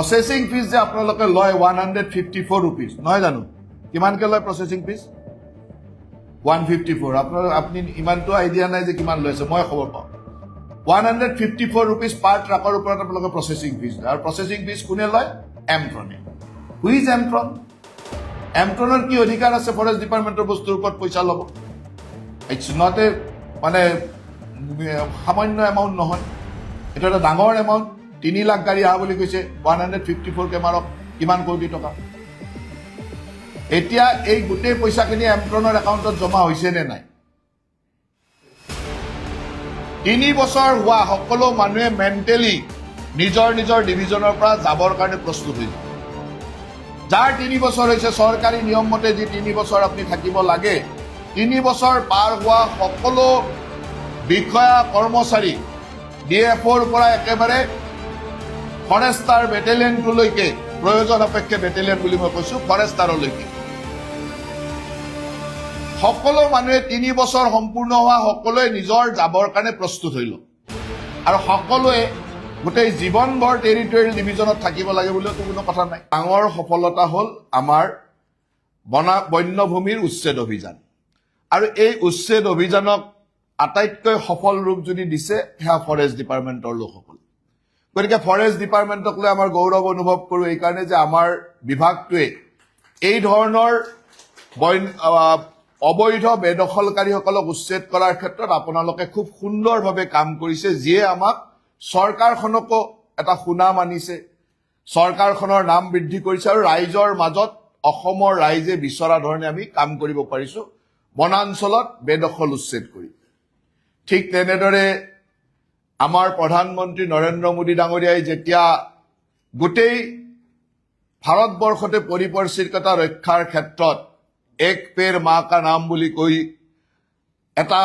Processing fees যে আপোনালোকে লয় 154 rupees নহয় জানো কিমানকে লয় প্ৰচেছিং ফিজ 154 আপুনি ইমানটো আইডিয়া নাই যে কিমান লৈছে মই খবৰ পাওঁ 154 rupees পাৰ ট্ৰাকৰ ওপৰত আপোনালোকে প্ৰচেছিং ফিজ আৰু প্ৰচেছিং ফিজ কোনে লয় এমট্ৰনে হুইজ এমট্ৰনৰ কি অধিকাৰ আছে ফৰেষ্ট ডিপাৰ্টমেণ্টৰ বস্তুৰ ওপৰত পইচা ল'ব ইটছ নট এ মানে সামান্য এমাউণ্ট নহয় এইটো এটা ডাঙৰ এমাউণ্ট 3 লাখ গাড়ী আহা বুলি কৈছে 154 কে মাৰক কিমান কোটি টকা এতিয়া এই গোটেই পইচাখিনি এমট্ৰনৰ একাউণ্টত জমা হৈছে নে নাই 3 বছৰ হোৱা সকলো মানুহে মেণ্টেলি নিজৰ নিজৰ ডিভিজনৰ পৰা যাবৰ কাৰণে প্ৰস্তুত হৈছে যাৰ 3 বছৰ হৈছে চৰকাৰী নিয়ম মতে যি 3 বছৰ আপুনি থাকিব লাগে 3 বছৰ পাৰ হোৱা সকলো বিষয়া কৰ্মচাৰী ডিএফঅ'ৰ পৰা একেবাৰে ফৰেষ্টাৰ বেটেলিয়নটোলৈকে প্ৰয়োজন সাপেক্ষে বেটেলিয়ন বুলি মই কৈছো ফৰেষ্টাৰলৈকে সকলো মানুহে 3 বছৰ সম্পূৰ্ণ হোৱা সকলোৱে নিজৰ যাবৰ কাৰণে প্ৰস্তুত হৈ লওক আৰু সকলোৱে গোটেই জীৱনভৰ টেৰিটৰিয়েল ডিভিজনত থাকিব লাগে বুলিও কোনো কথা নাই ডাঙৰ সফলতা হ'ল আমাৰ বন্যভূমিৰ উচ্ছেদ অভিযান আৰু এই উচ্ছেদ অভিযানক আটাইতকৈ সফল ৰূপ যদি দিছে সেয়া ফৰেষ্ট ডিপাৰ্টমেণ্টৰ লোকসকল গতিকে ফৰেষ্ট ডিপাৰ্টমেণ্টক লৈ আমাৰ গৌৰৱ অনুভৱ কৰোঁ এইকাৰণে যে আমাৰ বিভাগটোৱে এই ধৰণৰ অবৈধ বেদখলকাৰীসকলক উচ্ছেদ কৰাৰ ক্ষেত্ৰত আপোনালোকে খুব সুন্দৰভাৱে কাম কৰিছে যিয়ে আমাক চৰকাৰখনকো এটা সুনাম আনিছে চৰকাৰখনৰ নাম বৃদ্ধি কৰিছে আৰু ৰাইজৰ মাজত অসমৰ ৰাইজে বিচৰা ধৰণে আমি কাম কৰিব পাৰিছো বনাঞ্চলত বেদখল উচ্ছেদ কৰি ঠিক তেনেদৰে আমাৰ প্ৰধানমন্ত্ৰী নৰেন্দ্ৰ মোদী ডাঙৰীয়াই যেতিয়া গোটেই ভাৰতবৰ্ষতে পৰিপৰিচ্ছন্নতা ৰক্ষাৰ ক্ষেত্ৰত এক পেৰ মা কা নাম বুলি কৈ এটা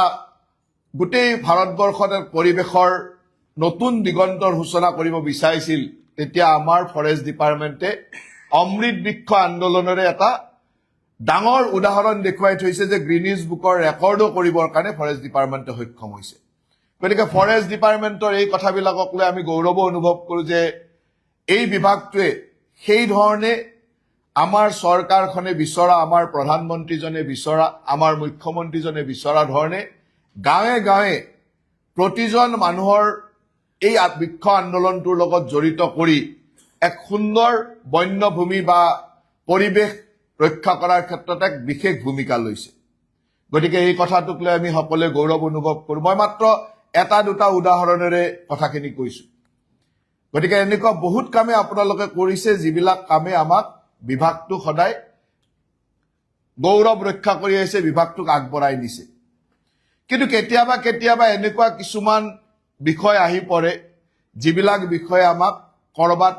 গোটেই ভাৰতবৰ্ষত পৰিৱেশৰ নতুন দিগন্তৰ সূচনা কৰিব বিচাৰিছিল তেতিয়া আমাৰ ফৰেষ্ট ডিপাৰ্টমেণ্টে অমৃত বৃক্ষ আন্দোলনৰে এটা ডাঙৰ উদাহৰণ দেখুৱাই থৈছে যে গ্ৰীনিজ বুকৰ ৰেকৰ্ডো কৰিবৰ কাৰণে ফৰেষ্ট ডিপাৰ্টমেণ্টে সক্ষম হৈছে গতিকে ফৰেষ্ট ডিপাৰ্টমেণ্টৰ এই কথাবিলাকক লৈ আমি গৌৰৱ অনুভৱ কৰোঁ যে এই বিভাগটোৱে সেই ধৰণে আমাৰ চৰকাৰখনে বিচৰা আমাৰ প্ৰধানমন্ত্ৰীজনে বিচৰা আমাৰ মুখ্যমন্ত্ৰীজনে বিচৰা ধৰণে গাঁৱে গাঁৱে প্ৰতিজন মানুহৰ এই বৃক্ষ আন্দোলনটোৰ লগত জড়িত কৰি এক সুন্দৰ বন্যভূমি বা পৰিৱেশ ৰক্ষা কৰাৰ ক্ষেত্ৰত এক বিশেষ ভূমিকা লৈছে গতিকে এই কথাটোক লৈ আমি সকলোৱে গৌৰৱ অনুভৱ কৰোঁ মই মাত্ৰ এটা দুটা উদাহৰণেৰে কথাখিনি কৈছো গতিকে এনেকুৱা বহুত কামে আপোনালোকে কৰিছে যিবিলাক কামে আমাক বিভাগটো সদায় গৌৰৱ ৰক্ষা কৰি আহিছে বিভাগটোক আগবঢ়াই নিছে কিন্তু কেতিয়াবা কেতিয়াবা এনেকুৱা কিছুমান বিষয় আহি পৰে যিবিলাক বিষয়ে আমাক কৰবাত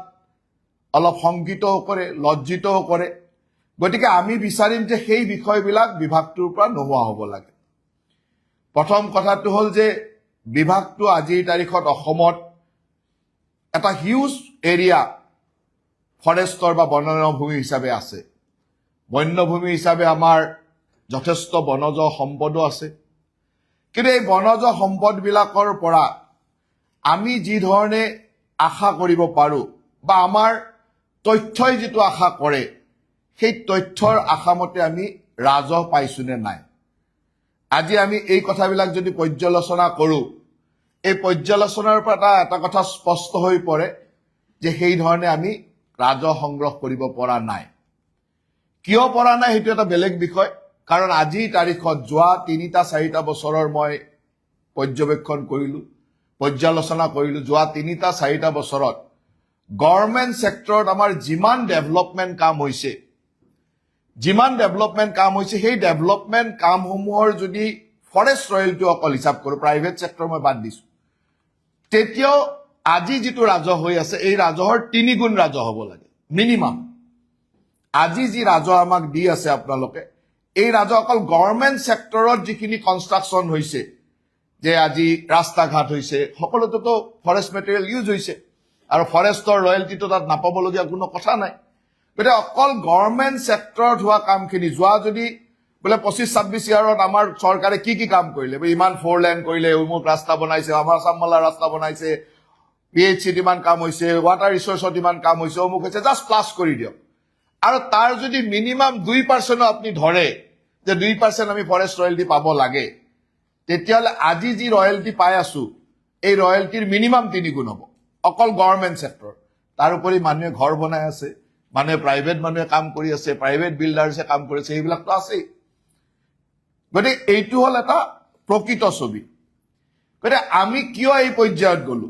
অলপ শংকিতও কৰে লজ্জিতও কৰে গতিকে আমি বিচাৰিম যে সেই বিষয়বিলাক বিভাগটোৰ পৰা নোহোৱা হ'ব লাগে প্ৰথম কথাটো হ'ল যে বিভাগটো আজিৰ তাৰিখত অসমত এটা হিউজ এৰিয়া ফৰেষ্টৰ বা বনভূমি হিচাপে আছে বন্যভূমি হিচাপে আমাৰ যথেষ্ট বনজ সম্পদো আছে কিন্তু এই বনজ সম্পদবিলাকৰ পৰা আমি যি ধৰণে আশা কৰিব পাৰোঁ বা আমাৰ তথ্যই যিটো আশা কৰে সেই তথ্যৰ আশামতে আমি ৰাজহ পাইছোনে নাই আজি আমি এই কথাবিলাক যদি পৰ্যালোচনা কৰোঁ এই পৰ্যালোচনাৰ পৰা এটা কথা স্পষ্ট হৈ পৰে যে সেই ধৰণে আমি ৰাজহ সংগ্ৰহ কৰিব পৰা নাই কিয় পৰা নাই সেইটো এটা বেলেগ বিষয় কাৰণ আজিৰ তাৰিখত যোৱা 3-4টা বছৰৰ মই পৰ্যবেক্ষণ কৰিলোঁ পৰ্যালোচনা কৰিলোঁ যোৱা 3-4টা বছৰত গভৰ্ণমেণ্ট ছেক্টৰত আমাৰ যিমান ডেভেলপমেণ্ট কাম হৈছে সেই ডেভেলপমেণ্ট কামসমূহৰ যদি ফৰেষ্ট ৰয়েলটি অকল হিচাপ কৰোঁ প্ৰাইভেট ছেক্টৰ মই বাদ দিছোঁ তেতিয়াও আজি যিটো ৰাজহ হৈ আছে এই ৰাজহৰ 3 গুণ ৰাজহ হ'ব লাগে মিনিমাম আজি যি ৰাজহ আমাক দি আছে আপোনালোকে এই ৰাজহ অকল গভৰ্ণমেণ্ট ছেক্টৰত যিখিনি কনষ্ট্ৰাকশ্যন হৈছে যে আজি ৰাস্তা ঘাট হৈছে সকলোতো ফৰেষ্ট মেটেৰিয়েল ইউজ হৈছে আৰু ফৰেষ্টৰ ৰয়েলটিটো তাত নাপাবলগীয়া কোনো কথা নাই গতিকে অকল গভৰ্ণমেণ্ট ছেক্টৰত হোৱা কামখিনি যোৱা যদি বোলে 25-26 ইয়াৰত আমাৰ চৰকাৰে কি কাম কৰিলে ইমান 4 লেন কৰিলে উমুক ৰাস্তা বনাইছে আমাৰ চামলা ৰাস্তা বনাইছে PHCত ইমান কাম হৈছে, ৱাটাৰ ৰিচোৰ্চত ইমান কাম হৈছে, অমুক হৈছে, জাষ্ট প্লাছ কৰি দিয়ক। আৰু তাৰ যদি মিনিমাম 2% আপুনি ধৰে যে 2% আমি ফৰেষ্ট ৰয়েলটি পাব লাগে, তেতিয়াহ'লে আজি যি ৰয়েলটি পাই আছো এই ৰয়েলটিৰ মিনিমাম 3 গুণ হ'ব, অকল গভৰ্ণমেণ্ট ছেক্টৰ। তাৰ উপৰি মানুহে ঘৰ বনাই আছে, মানুহে প্ৰাইভেট মানুহে কাম কৰি আছে, প্ৰাইভেট বিল্ডাৰ্ছে কাম কৰিছে, সেইবিলাকতো আছেই। গতিকে এইটো হ'ল এটা প্ৰকৃত ছবি। গতিকে আমি কিয় এই পৰ্যায়ত গলো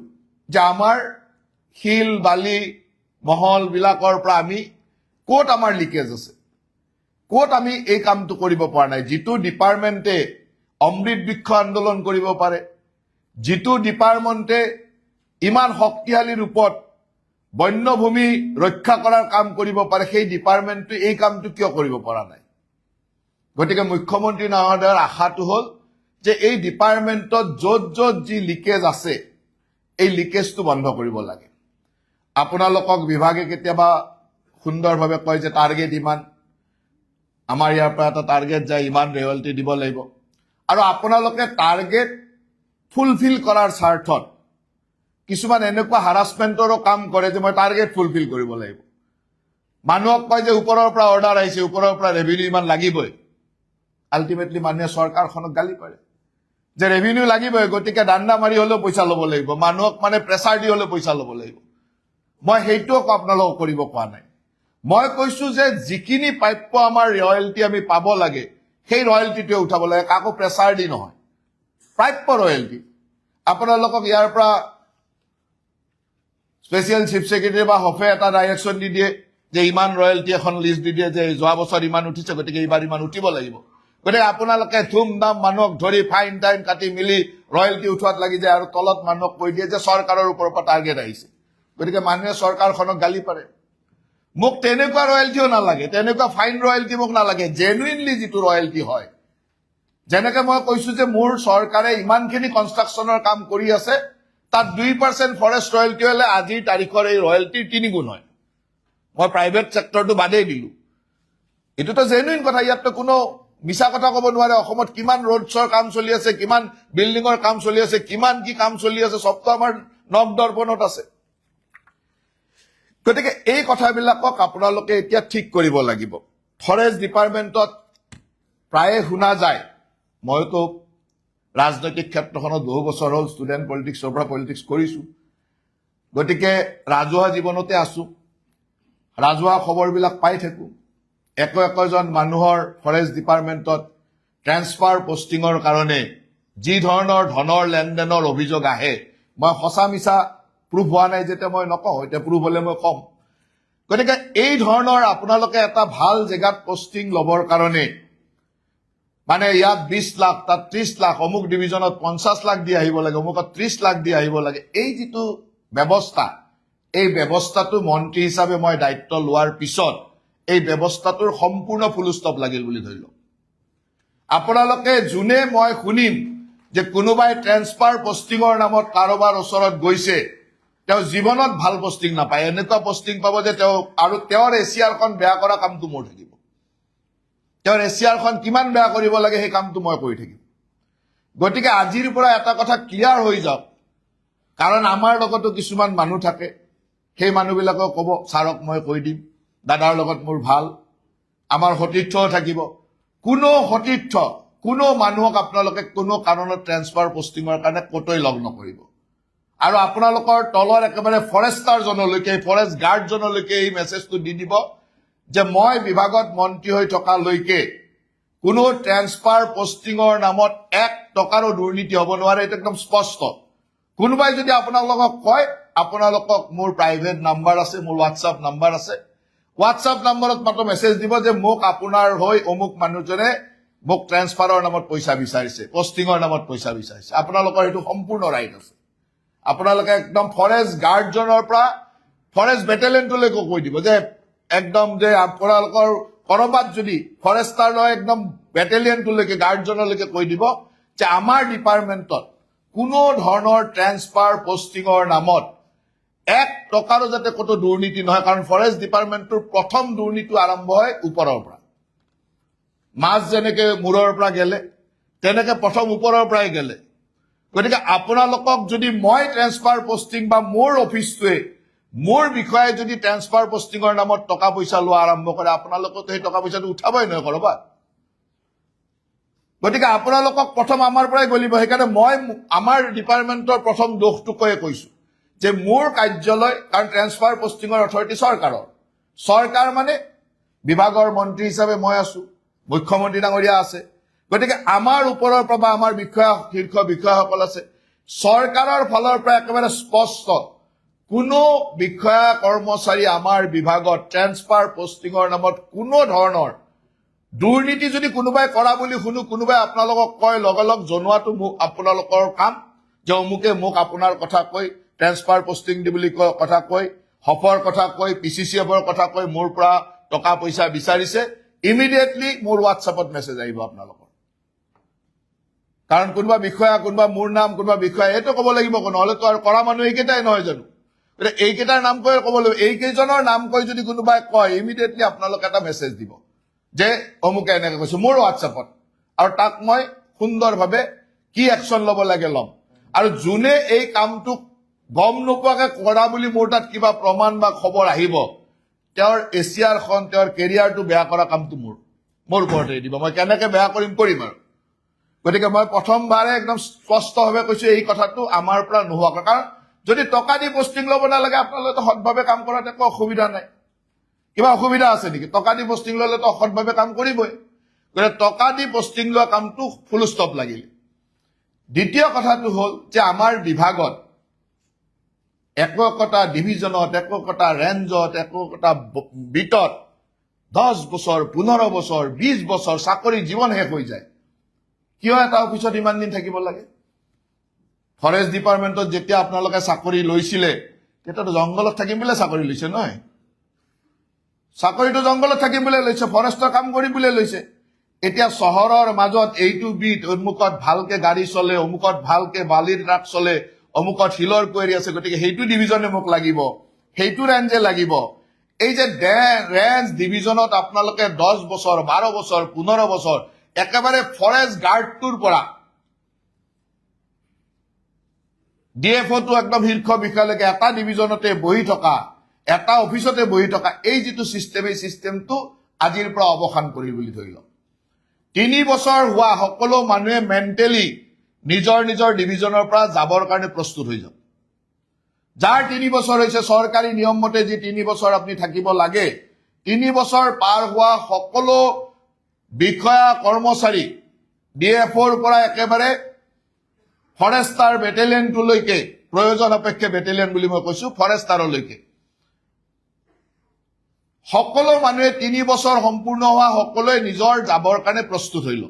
যে আমাৰ শিল বালি মহল বিলাকৰ পৰা আমি ক'ত আমাৰ লিকেজ আছে, ক'ত আমি এই কামটো কৰিব পৰা নাই। যিটো ডিপাৰ্টমেণ্টে অমৃত বৃক্ষ আন্দোলন কৰিব পাৰে, যিটো ডিপাৰ্টমেণ্টে ইমান শক্তিশালী ৰূপত বন্যভূমি ৰক্ষা কৰাৰ কাম কৰিব পাৰে, সেই ডিপাৰ্টমেণ্টটো এই কামটো কিয় কৰিব পৰা নাই। গতিকে মুখ্যমন্ত্ৰী মহোদয়ৰ আশাটো হ'ল যে এই ডিপাৰ্টমেণ্টত য'ত য'ত যি লিকেজ আছে এই লিকেজটো বন্ধ কৰিব লাগে। আপোনালোকক বিভাগে কেতিয়াবা সুন্দৰভাৱে কয় যে টাৰ্গেট ইমান, আমাৰ ইয়াৰ পৰা এটা টাৰ্গেট যায়, ইমান ৰয়েলটি দিব লাগিব। আৰু আপোনালোকে টাৰ্গেট ফুলফিল কৰাৰ স্বাৰ্থত কিছুমান এনেকুৱা হাৰাছমেণ্টৰো কাম কৰে যে মই টাৰ্গেট ফুলফিল কৰিব লাগিব। মানুহক কয় যে ওপৰৰ পৰা অৰ্ডাৰ আহিছে, ওপৰৰ পৰা ৰেভিনিউ ইমান লাগিবই। আল্টিমেটলি মানুহে চৰকাৰখনক গালি পাৰে যে ৰেভিনিউ লাগিবই, গতিকে দাণ্ডা মাৰি হলেও পইচা ল'ব লাগিব, মানুহক মানে প্ৰেছাৰ দি হলেও পইচা ল'ব লাগিব। মই সেইটোও আপোনালোকক কৰিব কোৱা নাই। মই কৈছো যে যিখিনি প্ৰাপ্য আমাৰ ৰয়েলটি আমি পাব লাগে সেই ৰয়েলটিটোৱে উঠাব লাগে, কাকো প্ৰেছাৰ দি নহয়, প্ৰাপ্য ৰয়েলটি। আপোনালোকক ইয়াৰ পৰা স্পেচিয়েল চিফ ছেক্ৰেটাৰী বা হফে এটা ডাইৰেকশ্যন দি দিয়ে যে ইমান ৰয়েলটি, এখন লিষ্ট দি দিয়ে যে যোৱা বছৰ ইমান উঠিছে গতিকে এইবাৰ ইমান উঠিব লাগিব। গতিকে আপোনালোকে ধুমধাম মানুহক ধৰি ফাইন টাইন কাটি মিলি ৰয়েলটি উঠোৱাত লাগি যায়, আৰু তলত মানুহক কৈ দিয়ে যে চৰকাৰৰ ওপৰৰ পৰা টাৰ্গেট আহিছে। গতিকে মানুহে চৰকাৰখনক গালি পাৰে। মোক তেনেকুৱা ৰয়েলটিও নালাগে, তেনেকুৱা ফাইন ৰয়েলটি মোক নালাগে, জেনুইনলি যিটো ৰয়েলটি হয়। যেনেকে মই কৈছো যে মোৰ চৰকাৰে ইমানখিনি কনষ্ট্ৰাকশ্যনৰ কাম কৰি আছে, তাত 2% ফৰেষ্ট ৰয়েলটি হলে আজিৰ তাৰিখৰ এই ৰয়েলটিৰ 3 গুণ হয়। মই প্ৰাইভেট ছেক্টৰটো বাদেই দিলো, এইটোতো জেনুইন কথা, ইয়াততো কোনো মিছা কথা ক'ব নোৱাৰে। অসমত কিমান ৰোডছৰ কাম চলি আছে, কিমান বিল্ডিঙৰ কাম চলি আছে, কিমান কি কাম চলি আছে, সবটো আমাৰ নৱ দৰ্পণত আছে। গতিকে এই কথাবিলাকক আপোনালোকে এতিয়া ঠিক কৰিব লাগিব। ফৰেষ্ট ডিপাৰ্টমেণ্টত প্ৰায়ে শুনা যায়, মইতো ৰাজনৈতিক ক্ষেত্ৰখনত বহু বছৰ হ'ল ষ্টুডেণ্ট পলিটিক্সৰ পৰা পলিটিক্স কৰিছো, গতিকে ৰাজহুৱা জীৱনতে আছো, ৰাজহুৱা খবৰবিলাক পাই থাকো। একোজন মানুহৰ ফৰেষ্ট ডিপাৰ্টমেণ্টত ট্ৰেন্সফাৰ পষ্টিঙৰ কাৰণে যি ধৰণৰ ধনৰ লেনদেনৰ অভিযোগ আহে, মই সঁচা মিছা প্ৰুভ হোৱা নাই যেতিয়া মই নকওঁ, এতিয়া প্ৰুভ হলে মই কম। গতিকে এই ধৰণৰ আপোনালোকে এটা ভাল জেগাত পষ্টিং ল'বৰ কাৰণে মানে ইয়াত 20 লাখ, তাত 30 লাখ, অমুক ডিভিজনত 50 লাখ দি আহিব লাগে, অমুকত 30 লাখ দি আহিব লাগে, এই যিটো ব্যৱস্থা, এই ব্যৱস্থাটো মন্ত্ৰী হিচাপে মই দায়িত্ব লোৱাৰ পিছত এই ব্যৱস্থাটোৰ সম্পূৰ্ণ ফুলষ্টপ লাগিল বুলি ধৰিলো। আপোনালোকে যোনে মই শুনিম যে কোনোবাই ট্ৰেন্সফাৰ পষ্টিঙৰ নামত কাৰোবাৰ ওচৰত গৈছে, তেওঁ জীৱনত ভাল পষ্টিং নাপায়, এনেকুৱা পষ্টিং পাব যে তেওঁ আৰু তেওঁৰ এছিয়াৰখন বেয়া কৰা কামটো মোৰ থাকিব। তেওঁৰ এছিয়াৰখন কিমান বেয়া কৰিব লাগে সেই কামটো মই কৰি থাকিম। গতিকে আজিৰ পৰা এটা কথা ক্লিয়াৰ হৈ যাওক, কাৰণ আমাৰ লগতো কিছুমান মানুহ থাকে, সেই মানুহবিলাকক ক'ব ছাৰক মই কৈ দিম, দাদাৰ লগত মোৰ ভাল, আমাৰ সতীৰ্থও থাকিব। কোনো সতীৰ্থ, কোনো মানুহক আপোনালোকে কোনো কাৰণত ট্ৰেন্সফাৰ পষ্টিঙৰ কাৰণে কতই লগ নকৰিব। আৰু আপোনালোকৰ তলৰ একেবাৰে ফৰেষ্টাৰজনলৈকে, ফৰেষ্ট গাৰ্ডজনলৈকে এই মেছেজটো দি দিব যে মই বিভাগত মন্ত্ৰী হৈ থকালৈকে কোনো ট্ৰেন্সফাৰ পষ্টিঙৰ নামত 1 টকাৰো দুৰ্নীতি হ'ব নোৱাৰে। এইটো একদম স্পষ্ট। কোনোবাই যদি আপোনালোকক কয়, আপোনালোকক মোৰ প্ৰাইভেট নাম্বাৰ আছে, মোৰ হোৱাটছআপ নাম্বাৰ আছে, হোৱাটছআপ নাম্বাৰত মাত্ৰ মেছেজ দিব যে মোক আপোনাৰ হৈ অমুক মানুহজনে মোক ট্ৰেন্সফাৰৰ নামত পইচা বিচাৰিছে, পষ্টিঙৰ নামত পইচা বিচাৰিছে। আপোনালোকৰ সেইটো সম্পূৰ্ণ ৰাইট আছে। আপোনালোকে একদম ফৰেষ্ট গাৰ্ডজনৰ পৰা ফৰেষ্ট বেটেলিয়নটোলৈকে কৈ দিব যে একদম যে আপোনালোকৰ কৰবাত যদি ফৰেষ্টাৰ লয়, একদম বেটেলিয়নটোলৈকে, গাৰ্ডজনলৈকে কৈ দিব যে আমাৰ ডিপাৰ্টমেণ্টত কোনো ধৰণৰ ট্ৰেন্সফাৰ পষ্টিঙৰ নামত 1 টকাৰো যাতে কতো দুৰ্নীতি নহয়। কাৰণ ফৰেষ্ট ডিপাৰ্টমেণ্টৰ প্ৰথম দুৰ্নীতি আৰম্ভ হয় ওপৰৰ পৰা। মাছ যেনেকে মূৰৰ পৰা গেলে, তেনেকে প্ৰথম ওপৰৰ পৰাই গেলে। গতিকে আপোনালোকক যদি মই ট্ৰেন্সফাৰ পোষ্টিং বা মোৰ অফিচটোৱে মোৰ বিষয়ে যদি ট্ৰেন্সফাৰ পোষ্টিঙৰ নামত টকা পইচা লোৱা আৰম্ভ কৰে আপোনালোকেতো সেই টকা পইচাটো উঠাবই নহয় কৰবাত গতিকে আপোনালোকক প্ৰথম আমাৰ পৰাই গলিব সেইকাৰণে মই আমাৰ ডিপাৰ্টমেণ্টৰ প্ৰথম দোষটো কৈছো যে মোৰ কাৰ্যালয় কাৰণ ট্ৰেন্সফাৰ পোষ্টিঙৰ অথৰিটি চৰকাৰ মানে বিভাগৰ মন্ত্ৰী হিচাপে মই আছো মুখ্যমন্ত্ৰী ডাঙৰীয়া আছে গতিকে আমাৰ ওপৰৰ পৰা আমাৰ শীৰ্ষ বিষয়াসকল আছে চৰকাৰৰ ফালৰ পৰা একেবাৰে স্পষ্ট কোনো বিষয়া কৰ্মচাৰী আমাৰ বিভাগত ট্ৰেন্সফাৰ পোষ্টিঙৰ নামত কোনো ধৰণৰ দুৰ্নীতি যদি কোনোবাই কৰা বুলি শুনো কোনোবাই আপোনালোকক কয় লগে লগ জনোৱাটো আপোনালোকৰ কাম যে অমুকে মোক আপোনাৰ কথা কৈ ট্ৰেন্সফাৰ পোষ্টিং দি বুলি কথা কৈ হফৰ কথা কৈ পিচিচিএফৰ কথা কৈ মোৰ পৰা টকা পইচা বিচাৰিছে ইমিডিয়েটলি মোৰ হোৱাটছএপত মেছেজ আহিব আপোনালোকৰ কাৰণ কোনোবা বিষয়া কোনোবা মোৰ নাম কোনোবা বিষয়া এইটো ক'ব লাগিব নহ'লেতো আৰু কৰা মানুহ এইকেইটাই নহয় জানো এইকেইটাৰ নাম কৈ ক'ব লাগিব এইকেইজনৰ নাম কৈ যদি কোনোবাই কয় ইমিডিয়েটলি আপোনালোকে এটা মেছেজ দিব যে অমুকে এনেকে কৈছে মোৰ হোৱাটছএপত আৰু তাক মই সুন্দৰভাৱে কি একশ্যন ল'ব লাগে ল'ম আৰু যোনে এই কামটোক গম নোপোৱাকে কৰা বুলি মোৰ তাত কিবা প্ৰমাণ বা খবৰ আহিব তেওঁৰ এছিয়াৰখন তেওঁৰ কেৰিয়াৰটো বেয়া কৰা কামটো মোৰ ওপৰতে দিব মই কেনেকে বেয়া কৰিম আৰু গতিকে মই প্ৰথমবাৰে একদম স্পষ্টভাৱে কৈছো এই কথাটো আমাৰ পৰা নোহোৱা কাৰণ যদি টকা দি পোষ্টিং ল'ব নালাগে আপোনালোকে সৎভাৱে কাম কৰাত একো অসুবিধা নাই কিবা অসুবিধা আছে নেকি টকা দি পোষ্টিং ল'লেতো অসৎভাৱে কাম কৰিবই গতিকে টকা দি পোষ্টিং লোৱা কামটো ফুল ষ্টপ লাগিলে দ্বিতীয় কথাটো হ'ল যে আমাৰ বিভাগত একোটা ডিভিজনত একোটা ৰেঞ্জত একোটা বিটত 10 বছৰ 15 বছৰ 20 বছৰ চাকৰি জীৱন শেষ হৈ যায় কিয় এটা অফিচত ইমান দিন থাকিব লাগে ফৰেষ্ট ডিপাৰ্টমেণ্টত যেতিয়া আপোনালোকে চাকৰি লৈছিলে তেতিয়াতো জংগলত থাকিম বুলি চাকৰি লৈছে নহয় চাকৰিটো জংগলত থাকিম বুলি লৈছে ফৰেষ্টৰ কাম কৰিম বুলি লৈছে এতিয়া চহৰৰ মাজত এইটো বিট অমুকত ভালকে গাড়ী চলে অমুকত ভালকে বালিৰ ট্ৰাক চলে অমুকত হিলৰ কোৱাৰী আছে গতিকে সেইটো ডিভিজনে মোক লাগিব সেইটো ৰেঞ্জে লাগিব এই যে ৰেঞ্জ ডিভিজনত আপোনালোকে 10 বছৰ 12 বছৰ 15 বছৰ একেবাৰে ফৰেষ্ট গাৰ্ডটোৰ পৰা ডিএফঅ'টো একদম শীৰ্ষ বিষয়ালৈকে এটা ডিভিজনতে বহি থকা এটা অফিচতে বহি থকা এই যিটো চিষ্টেম এই চিষ্টেমটো আজিৰ পৰা অৱসান কৰি বুলি ধৰি লওক 3 বছৰ হোৱা সকলো মানুহে মেণ্টেলি নিজৰ ডিভিজনৰ পৰা যাবৰ কাৰণে প্ৰস্তুত হৈ যাওক যাৰ 3 বছৰ হৈছে চৰকাৰী নিয়ম মতে যি 3 বছৰ আপুনি থাকিব লাগে 3 বছৰ পাৰ হোৱা সকলো বিষয়া কৰ্মচাৰী ডিএফঅ'ৰ পৰা একেবাৰে ফৰেষ্টাৰ বেটেলিয়নটোলৈকে প্ৰয়োজন অপেক্ষে বেটেলিয়ন বুলি মই কৈছো ফৰেষ্টাৰলৈকে সকলো মানুহে 3 বছৰ সম্পূৰ্ণ হোৱা সকলোৱে নিজৰ যাবৰ কাৰণে প্ৰস্তুত হৈল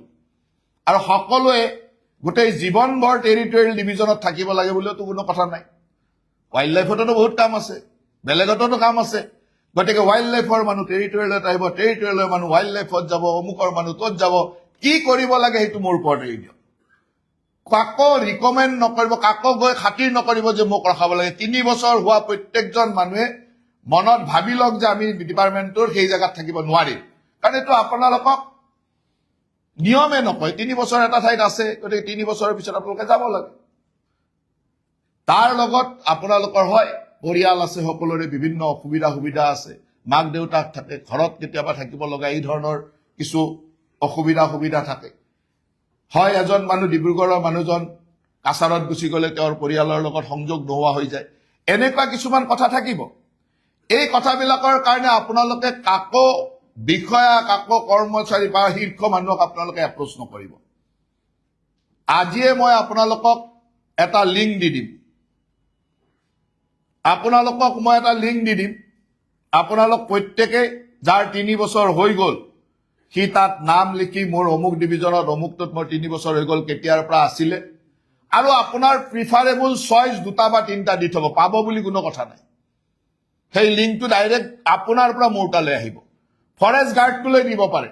আৰু সকলোৱে গোটেই জীৱনভৰ টেৰিটৰিয়েল ডিভিজনত থাকিব লাগে বুলিতো কোনো কথা নাই ৱাইল্ড লাইফতো বহুত কাম আছে বেলেগতো কাম আছে গতিকে ৱাইল্ড লাইফৰ মানুহ টেৰিটৰিয়েলত আহিব টেৰিটৰিয়েলৰ মানুহ ৱাইল্ড লাইফত যাব অমুকৰ মানুহ তত যাব কি কৰিব লাগে সেইটো মোৰ ওপৰত এৰি দিয়ক কাকো ৰিকমেণ্ড নকৰিব কাকো গৈ খাতিৰ নকৰিব যে মোক ৰখাব লাগে 3 বছৰ হোৱা প্ৰত্যেকজন মানুহে মনত ভাবি লওক যে আমি ডিপাৰ্টমেণ্টৰ সেই জায়গাত থাকিব নোৱাৰিম কাৰণ এইটো আপোনালোকক নিয়মে নকয় 3 বছৰ এটা ঠাইত আছে গতিকে 3 বছৰৰ পিছত আপোনালোকে যাব লাগে তাৰ লগত আপোনালোকৰ হয় পৰিয়াল আছে সকলোৰে বিভিন্ন সুবিধা আছে মাক দেউতাক থাকে ঘৰত কেতিয়াবা থাকিব লগা এই ধৰণৰ কিছু সুবিধা থাকে হয় এজন মানুহ ডিব্ৰুগড়ৰ মানুহজন কাছাৰত গুচি গ'লে তেওঁৰ পৰিয়ালৰ লগত সংযোগ নোহোৱা হৈ যায় এনেকুৱা কিছুমান কথা থাকিব এই কথাবিলাকৰ কাৰণে আপোনালোকে কাকো বিষয়া কাকো কৰ্মচাৰী বা শীৰ্ষ মানুহক আপোনালোকে এপ্ৰোচ নকৰিব আজিয়ে মই আপোনালোকক এটা লিংক দি দিম আপোনালোক প্ৰত্যেকে যাৰ 3 বছৰ হৈ গ'ল সি তাত নাম লিখি মোৰ অমুক ডিভিজনত অমুকটোত মোৰ 3 বছৰ হৈ গ'ল কেতিয়াৰ পৰা আছিলে আৰু আপোনাৰ প্ৰিফাৰেবল চইচ 2টা বা 3টা দি থব পাব বুলি কোনো কথা নাই সেই লিংকটো ডাইৰেক্ট আপোনাৰ পৰা মোৰ তালৈ আহিব ফৰেষ্ট গাৰ্ডটোলৈ দিব পাৰে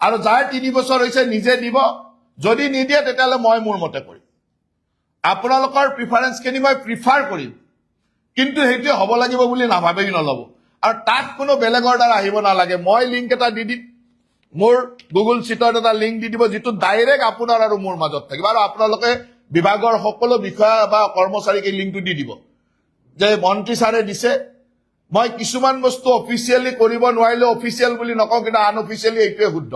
আৰু যাৰ 3 বছৰ হৈছে নিজে দিব যদি নিদিয়ে তেতিয়াহ'লে মই মোৰ মতে কৰিম আপোনালোকৰ প্ৰিফাৰেন্সখিনি মই প্ৰিফাৰ কৰিম কিন্তু সেইটো হ'ব লাগিব বুলি নাভাবেই নল'ব আৰু তাত কোনো বেলেগৰ দ্বাৰা আহিব নালাগে মই লিংক এটা দি দিম মোৰ গুগল চিটত এটা লিংক দি দিব যিটো ডাইৰেক্ট আপোনাৰ আৰু মোৰ মাজত থাকিব আৰু আপোনালোকে বিভাগৰ সকলো বিষয়া বা কৰ্মচাৰীক এই লিংকটো দি দিব যে মন্ত্ৰী ছাৰে দিছে মই কিছুমান বস্তু অফিচিয়েলি কৰিব নোৱাৰিলে অফিচিয়েল বুলি নকওঁ কিন্তু আনঅফিচিয়েলি এইটোৱে শুদ্ধ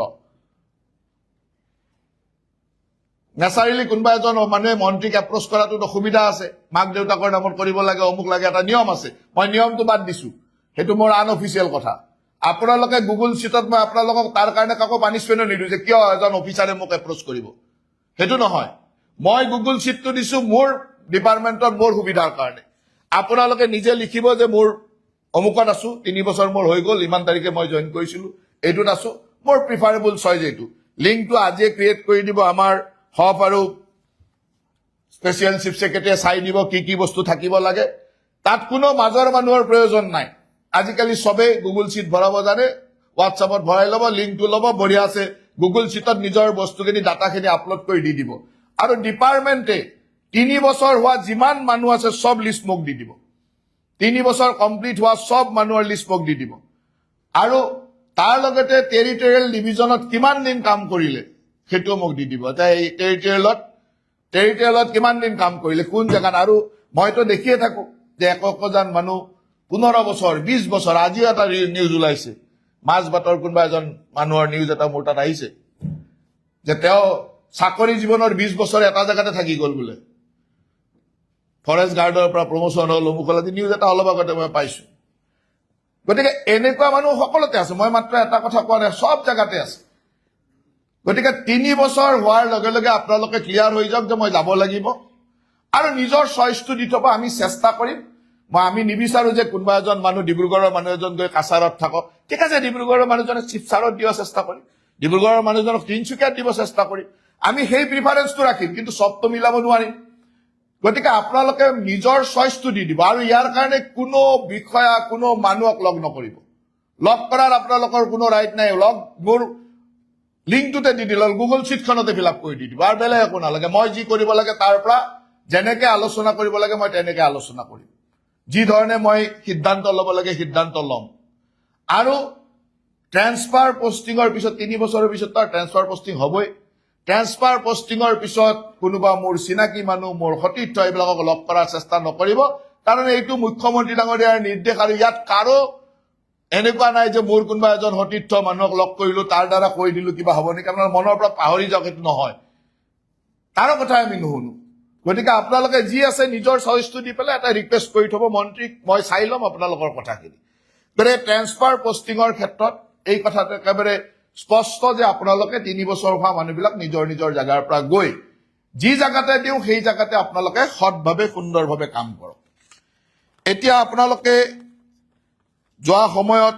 নেচাৰেলি কোনোবা এজন মানুহে মন্ত্ৰীক এপ্ৰ'চ কৰাটোত অসুবিধা আছে মাক দেউতাকৰ নামত কৰিব লাগে অমুক লাগে এটা নিয়ম আছে মই নিয়মটো বাদ দিছো সেইটো মোৰ আনঅফিচিয়েল কথা আপোনালোকে গুগল চিটত মই আপোনালোকক তাৰ কাৰণে কাকো পানিছমেণ্ট নিদিওঁ যে কিয় এজন অফিচাৰে মোক এপ্ৰ'চ কৰিব সেইটো নহয় মই গুগল চিটটো দিছো মোৰ ডিপাৰ্টমেণ্টৰ মোৰ সুবিধাৰ কাৰণে আপোনালোকে নিজে লিখিব যে মোৰ অমুকত আছো 3 বছৰ মোৰ হৈ গ'ল ইমান তাৰিখে মই জইন কৰিছিলো এইটোত আছো মোৰ প্ৰিফাৰেবল চইচ এইটো লিংকটো আজিয়ে ক্ৰিয়েট কৰি দিব আমাৰ হপ আৰু স্পেচিয়েল চিফ সেক্ৰেটাৰীয়ে চাই দিব কি বস্তু থাকিব লাগে তাত কোনো মাজৰ মানুহৰ প্ৰয়োজন নাই আজিকালি সবে গুগল চিট ভৰাব জানে হোৱাটছআপত ভৰাই ল'ব লিংকটো ল'ব বঢ়িয়া আছে গুগল চিটত নিজৰ বস্তুখিনি ডাটাখিনি আপলোড কৰি দি দিব আৰু ডিপাৰ্টমেণ্টে 3 বছৰ হোৱা যিমান মানুহ আছে সব লিষ্ট মোক দি দিব 3 বছৰ কমপ্লিট হোৱা সব মানুহৰ লিষ্ট মোক দি দিব আৰু তাৰ লগতে টেৰিটৰিয়েল ডিভিজনত কিমান দিন কাম কৰিলে সেইটো মোক দি দিব এটা এই টেৰিটৰিয়েলত কিমান দিন কাম কৰিলে কোন জেগাত আৰু মইতো দেখিয়ে থাকো যে একজন মানুহ 15 বছৰ 20 বছৰ আজিও এটা নিউজ ওলাইছে মাজবাটৰ কোনোবা এজন মানুহৰ নিউজ এটা মোৰ তাত আহিছে যে তেওঁ চাকৰি জীৱনৰ 20 বছৰ এটা জেগাতে থাকি গ'ল বোলে ফৰেষ্ট গাৰ্ডৰ পৰা প্ৰমোচন হ'ল অমুকলাদি নিউজ এটা অলপ আগতে মই পাইছো গতিকে এনেকুৱা মানুহ সকলোতে আছে মই মাত্ৰ এটা কথা কোৱা নাই সব জেগাতে আছে গতিকে 3 বছৰ হোৱাৰ লগে লগে আপোনালোকে ক্লিয়াৰ হৈ যাওক যে মই যাব লাগিব আৰু নিজৰ চইচটো দি থব আমি চেষ্টা কৰিম আমি নিবিচাৰো যে কোনোবা এজন মানুহ ডিব্ৰুগড়ৰ মানুহ এজন গৈ কাছাৰত থাকক ঠিক আছে ডিব্ৰুগড়ৰ মানুহজনে শিৱসাগৰত দিব চেষ্টা কৰিম ডিব্ৰুগড়ৰ মানুহজনক তিনিচুকীয়াত দিব চেষ্টা কৰিম আমি সেই প্ৰিফাৰেন্সটো ৰাখিম কিন্তু সবটো মিলাব নোৱাৰিম গতিকে আপোনালোকে নিজৰ চইচটো দি দিব আৰু ইয়াৰ কাৰণে কোনো বিষয়া কোনো মানুহক লগ নকৰিব লগ কৰাৰ আপোনালোকৰ কোনো ৰাইট নাই লগ মোৰ লিংকটোতে দি দিল গুগল চিটখনতে ফিল আপ কৰি দি দিব আৰু বেলেগ একো নালাগে মই যি কৰিব লাগে তাৰ পৰা যেনেকে আলোচনা কৰিব লাগে মই তেনেকে আলোচনা কৰিম যি ধৰণে মই সিদ্ধান্ত ল'ব লাগে সিদ্ধান্ত ল'ম আৰু ট্ৰান্সফাৰ পোষ্টিঙৰ পিছত 3 বছৰৰ পিছত তাৰ ট্ৰান্সফাৰ পোষ্টিং হ'বই ট্ৰান্সফাৰ পোষ্টিঙৰ পিছত কোনোবা মোৰ চিনাকি মানুহ মোৰ সতীৰ্থ এইবিলাকক লগ কৰাৰ চেষ্টা নকৰিব কাৰণ এইটো মুখ্যমন্ত্ৰী ডাঙৰীয়াৰ নিৰ্দেশ আৰু ইয়াত কাৰো এনেকুৱা নাই যে মোৰ কোনোবা এজন সতীৰ্থ মানুহক লগ কৰিলো তাৰ দ্বাৰা কৈ দিলো কিবা হ'ব নেকি আপোনাৰ মনৰ পৰা পাহৰি যাওক এইটো নহয় কাৰো কথা আমি নুশুনো গতিকে আপোনালোকে যি আছে নিজৰ চইচটো দি পেলাই এটা ৰিকুৱেষ্ট কৰি থব মন্ত্ৰীক মই চাই ল'ম আপোনালোকৰ কথাখিনি গতিকে ট্ৰান্সফাৰ পোষ্টিঙৰ ক্ষেত্ৰত এই কথাটো একেবাৰে স্পষ্ট যে আপোনালোকে 3 বছৰ হোৱা মানুহবিলাক নিজৰ নিজৰ জাগাৰ পৰা গৈ যি জাগাতে দিও সেই জাগাতে আপোনালোকে সৎভাৱে সুন্দৰভাৱে কাম কৰক এতিয়া আপোনালোকে যোৱা সময়ত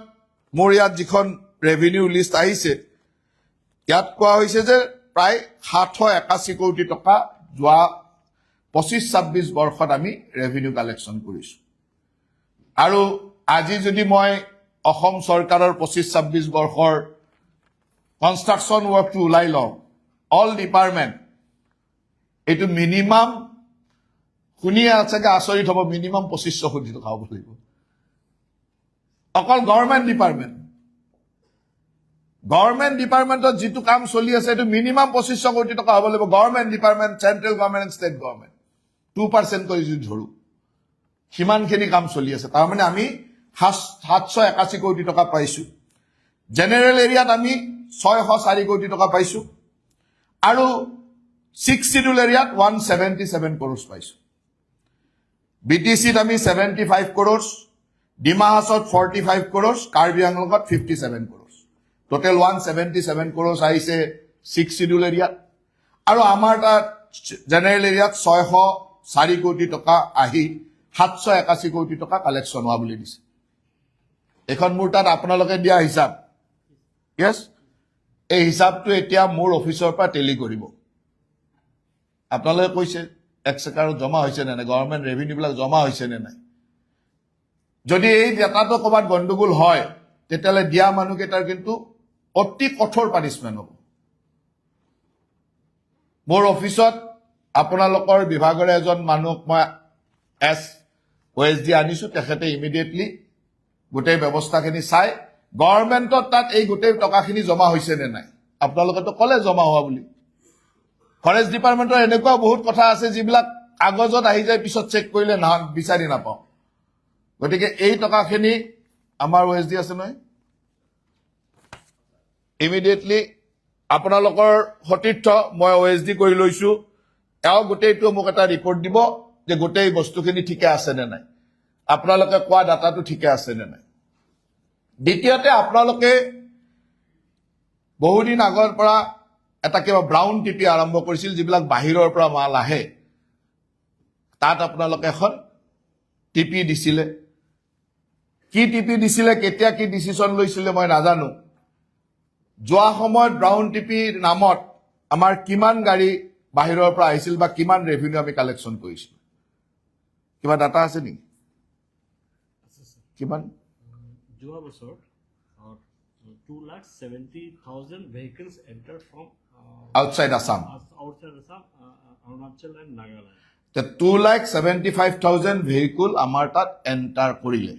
মোৰ ইয়াত যিখন ৰেভিনিউ লিষ্ট আহিছে ইয়াত কোৱা হৈছে যে প্ৰায় 781 কোটি টকা যোৱা 25-26 বৰ্ষত আমি ৰেভিনিউ কালেকশ্যন কৰিছো আৰু আজি যদি মই অসম চৰকাৰৰ 25-26 বৰ্ষৰ কনষ্ট্ৰাকশ্যন ৱৰ্কটো ওলাই লওঁ অল ডিপাৰ্টমেণ্ট এইটো মিনিমাম শুনিয়ে আছেগে আচৰিত হ'ব মিনিমাম 2500 কোটি টকা হ'ব লাগিব অকল গভৰ্ণমেণ্ট ডিপাৰ্টমেণ্টত যিটো কাম চলি আছে এইটো মিনিমাম 2500 কোটি টকা হ'ব লাগিব government department central government state government 2% কৰি যদি ধৰো সিমানখিনি কাম চলি আছে তাৰমানে আমি 781 কোটি টকা পাইছো জেনেৰেল এৰিয়াত আমি 604 কোটি টকা পাইছো আৰু 6 শিডিউল এৰিয়াত 177 crores পাইছো বিটিচিত আমি 75 crores ডিমা হাছাওত 45 crores কাৰ্বি আংলঙত 57 crores টোটেল 177 crores আহিছে 6 শিডিউল এৰিয়াত আৰু আমাৰ তাত জেনেৰেল এৰিয়াত 604 কোটি টকা আহি 781 কোটি টকা কালেকশ্যন হোৱা বুলি দিছে এখন মোৰ তাত আপোনালোকে দিয়া হিচাপ ইয়েছ এই হিচাপটো এতিয়া মোৰ অফিচৰ পৰা টেলি কৰিব আপোনালোকে কৈছে এক্সেকাৰত জমা হৈছে নে নাই গভৰ্ণমেণ্ট ৰেভিনিউবিলাক জমা হৈছে নে নাই যদি এই ডাটাটো ক'ৰবাত গণ্ডগোল হয় তেতিয়াহ'লে দিয়া মানুহকেইটাৰ কিন্তু অতি কঠোৰ পানিছমেণ্ট হ'ব মোৰ অফিচত আপোনালোকৰ বিভাগৰ এজন মানুহক মই OSD আনিছো তেখেতে ইমিডিয়েটলি গোটেই ব্যৱস্থাখিনি চাই গভৰ্ণমেণ্টত তাত এই গোটেই টকাখিনি জমা হৈছে নে নাই আপোনালোকেতো ক'লে জমা হোৱা বুলি ফৰেষ্ট ডিপাৰ্টমেণ্টৰ এনেকুৱা বহুত কথা আছে যিবিলাক কাগজত আহি যায় পিছত চেক কৰিলে বিচাৰি নাপাওঁ গতিকে এই টকাখিনি আমাৰ OSD আছে নহয় ইমিডিয়েটলি আপোনালোকৰ সতীৰ্থ মই OSD কৰি লৈছো এওঁ গোটেইটো মোক এটা ৰিপৰ্ট দিব যে গোটেই বস্তুখিনি ঠিকে আছে নে নাই আপোনালোকে কোৱা ডাটাটো ঠিকে আছে নে নাই দ্বিতীয়তে আপোনালোকে বহুদিন আগৰ পৰা এটা কিবা ব্ৰাউন টিপি আৰম্ভ কৰিছিল যিবিলাক বাহিৰৰ পৰা মাল আহে তাত আপোনালোকে এখন টিপি দিছিলে কি টিপি দিছিলে কেতিয়া কি ডিসিশন লৈছিলে মই নাজানো যোৱা সময়ত ব্ৰাউন টিপিৰ নামত আমাৰ কিমান গাড়ী বাহিৰৰ পৰা আহিছিল বা কিমান ৰেভিনিউ আমি কালেকশ্যন কৰিছিল কিবা ডাটা আছে নেকি কিমান যোৱা বছৰ 2,70,000 vehicles entered from outside Assam outside Assam, Arunachal and Nagaland. The 2,75,000 vehicle আমাৰ তাত এণ্টাৰ কৰিলে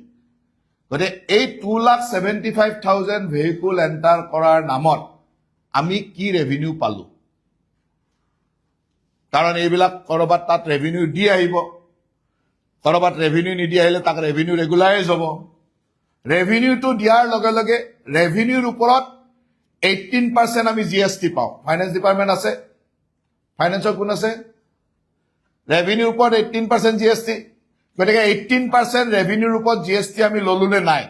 গতিকে এই 2,75,000 vehicle এণ্টাৰ কৰাৰ নামত আমি কি ৰেভিনিউ পালো কাৰণ এইবিলাক কৰবাত তাত ৰেভিনিউ দি আহিব কৰবাত ৰেভিনিউ নিদি আহিলে তাক ৰেভিনিউ ৰেগুলাৰাইজ হ'ব ৰেভিনিউটো দিয়াৰ লগে লগে ৰেভিনিউৰ ওপৰত 18% আমি GST পাওঁ ফাইনেন্স ডিপাৰ্টমেণ্ট আছে ফাইনেন্সৰ কোন আছে ৰেভিনিউৰ ওপৰত 18% GST গতিকে 18% ৰেভিনিউৰ ওপৰত GST আমি ললো নে নাই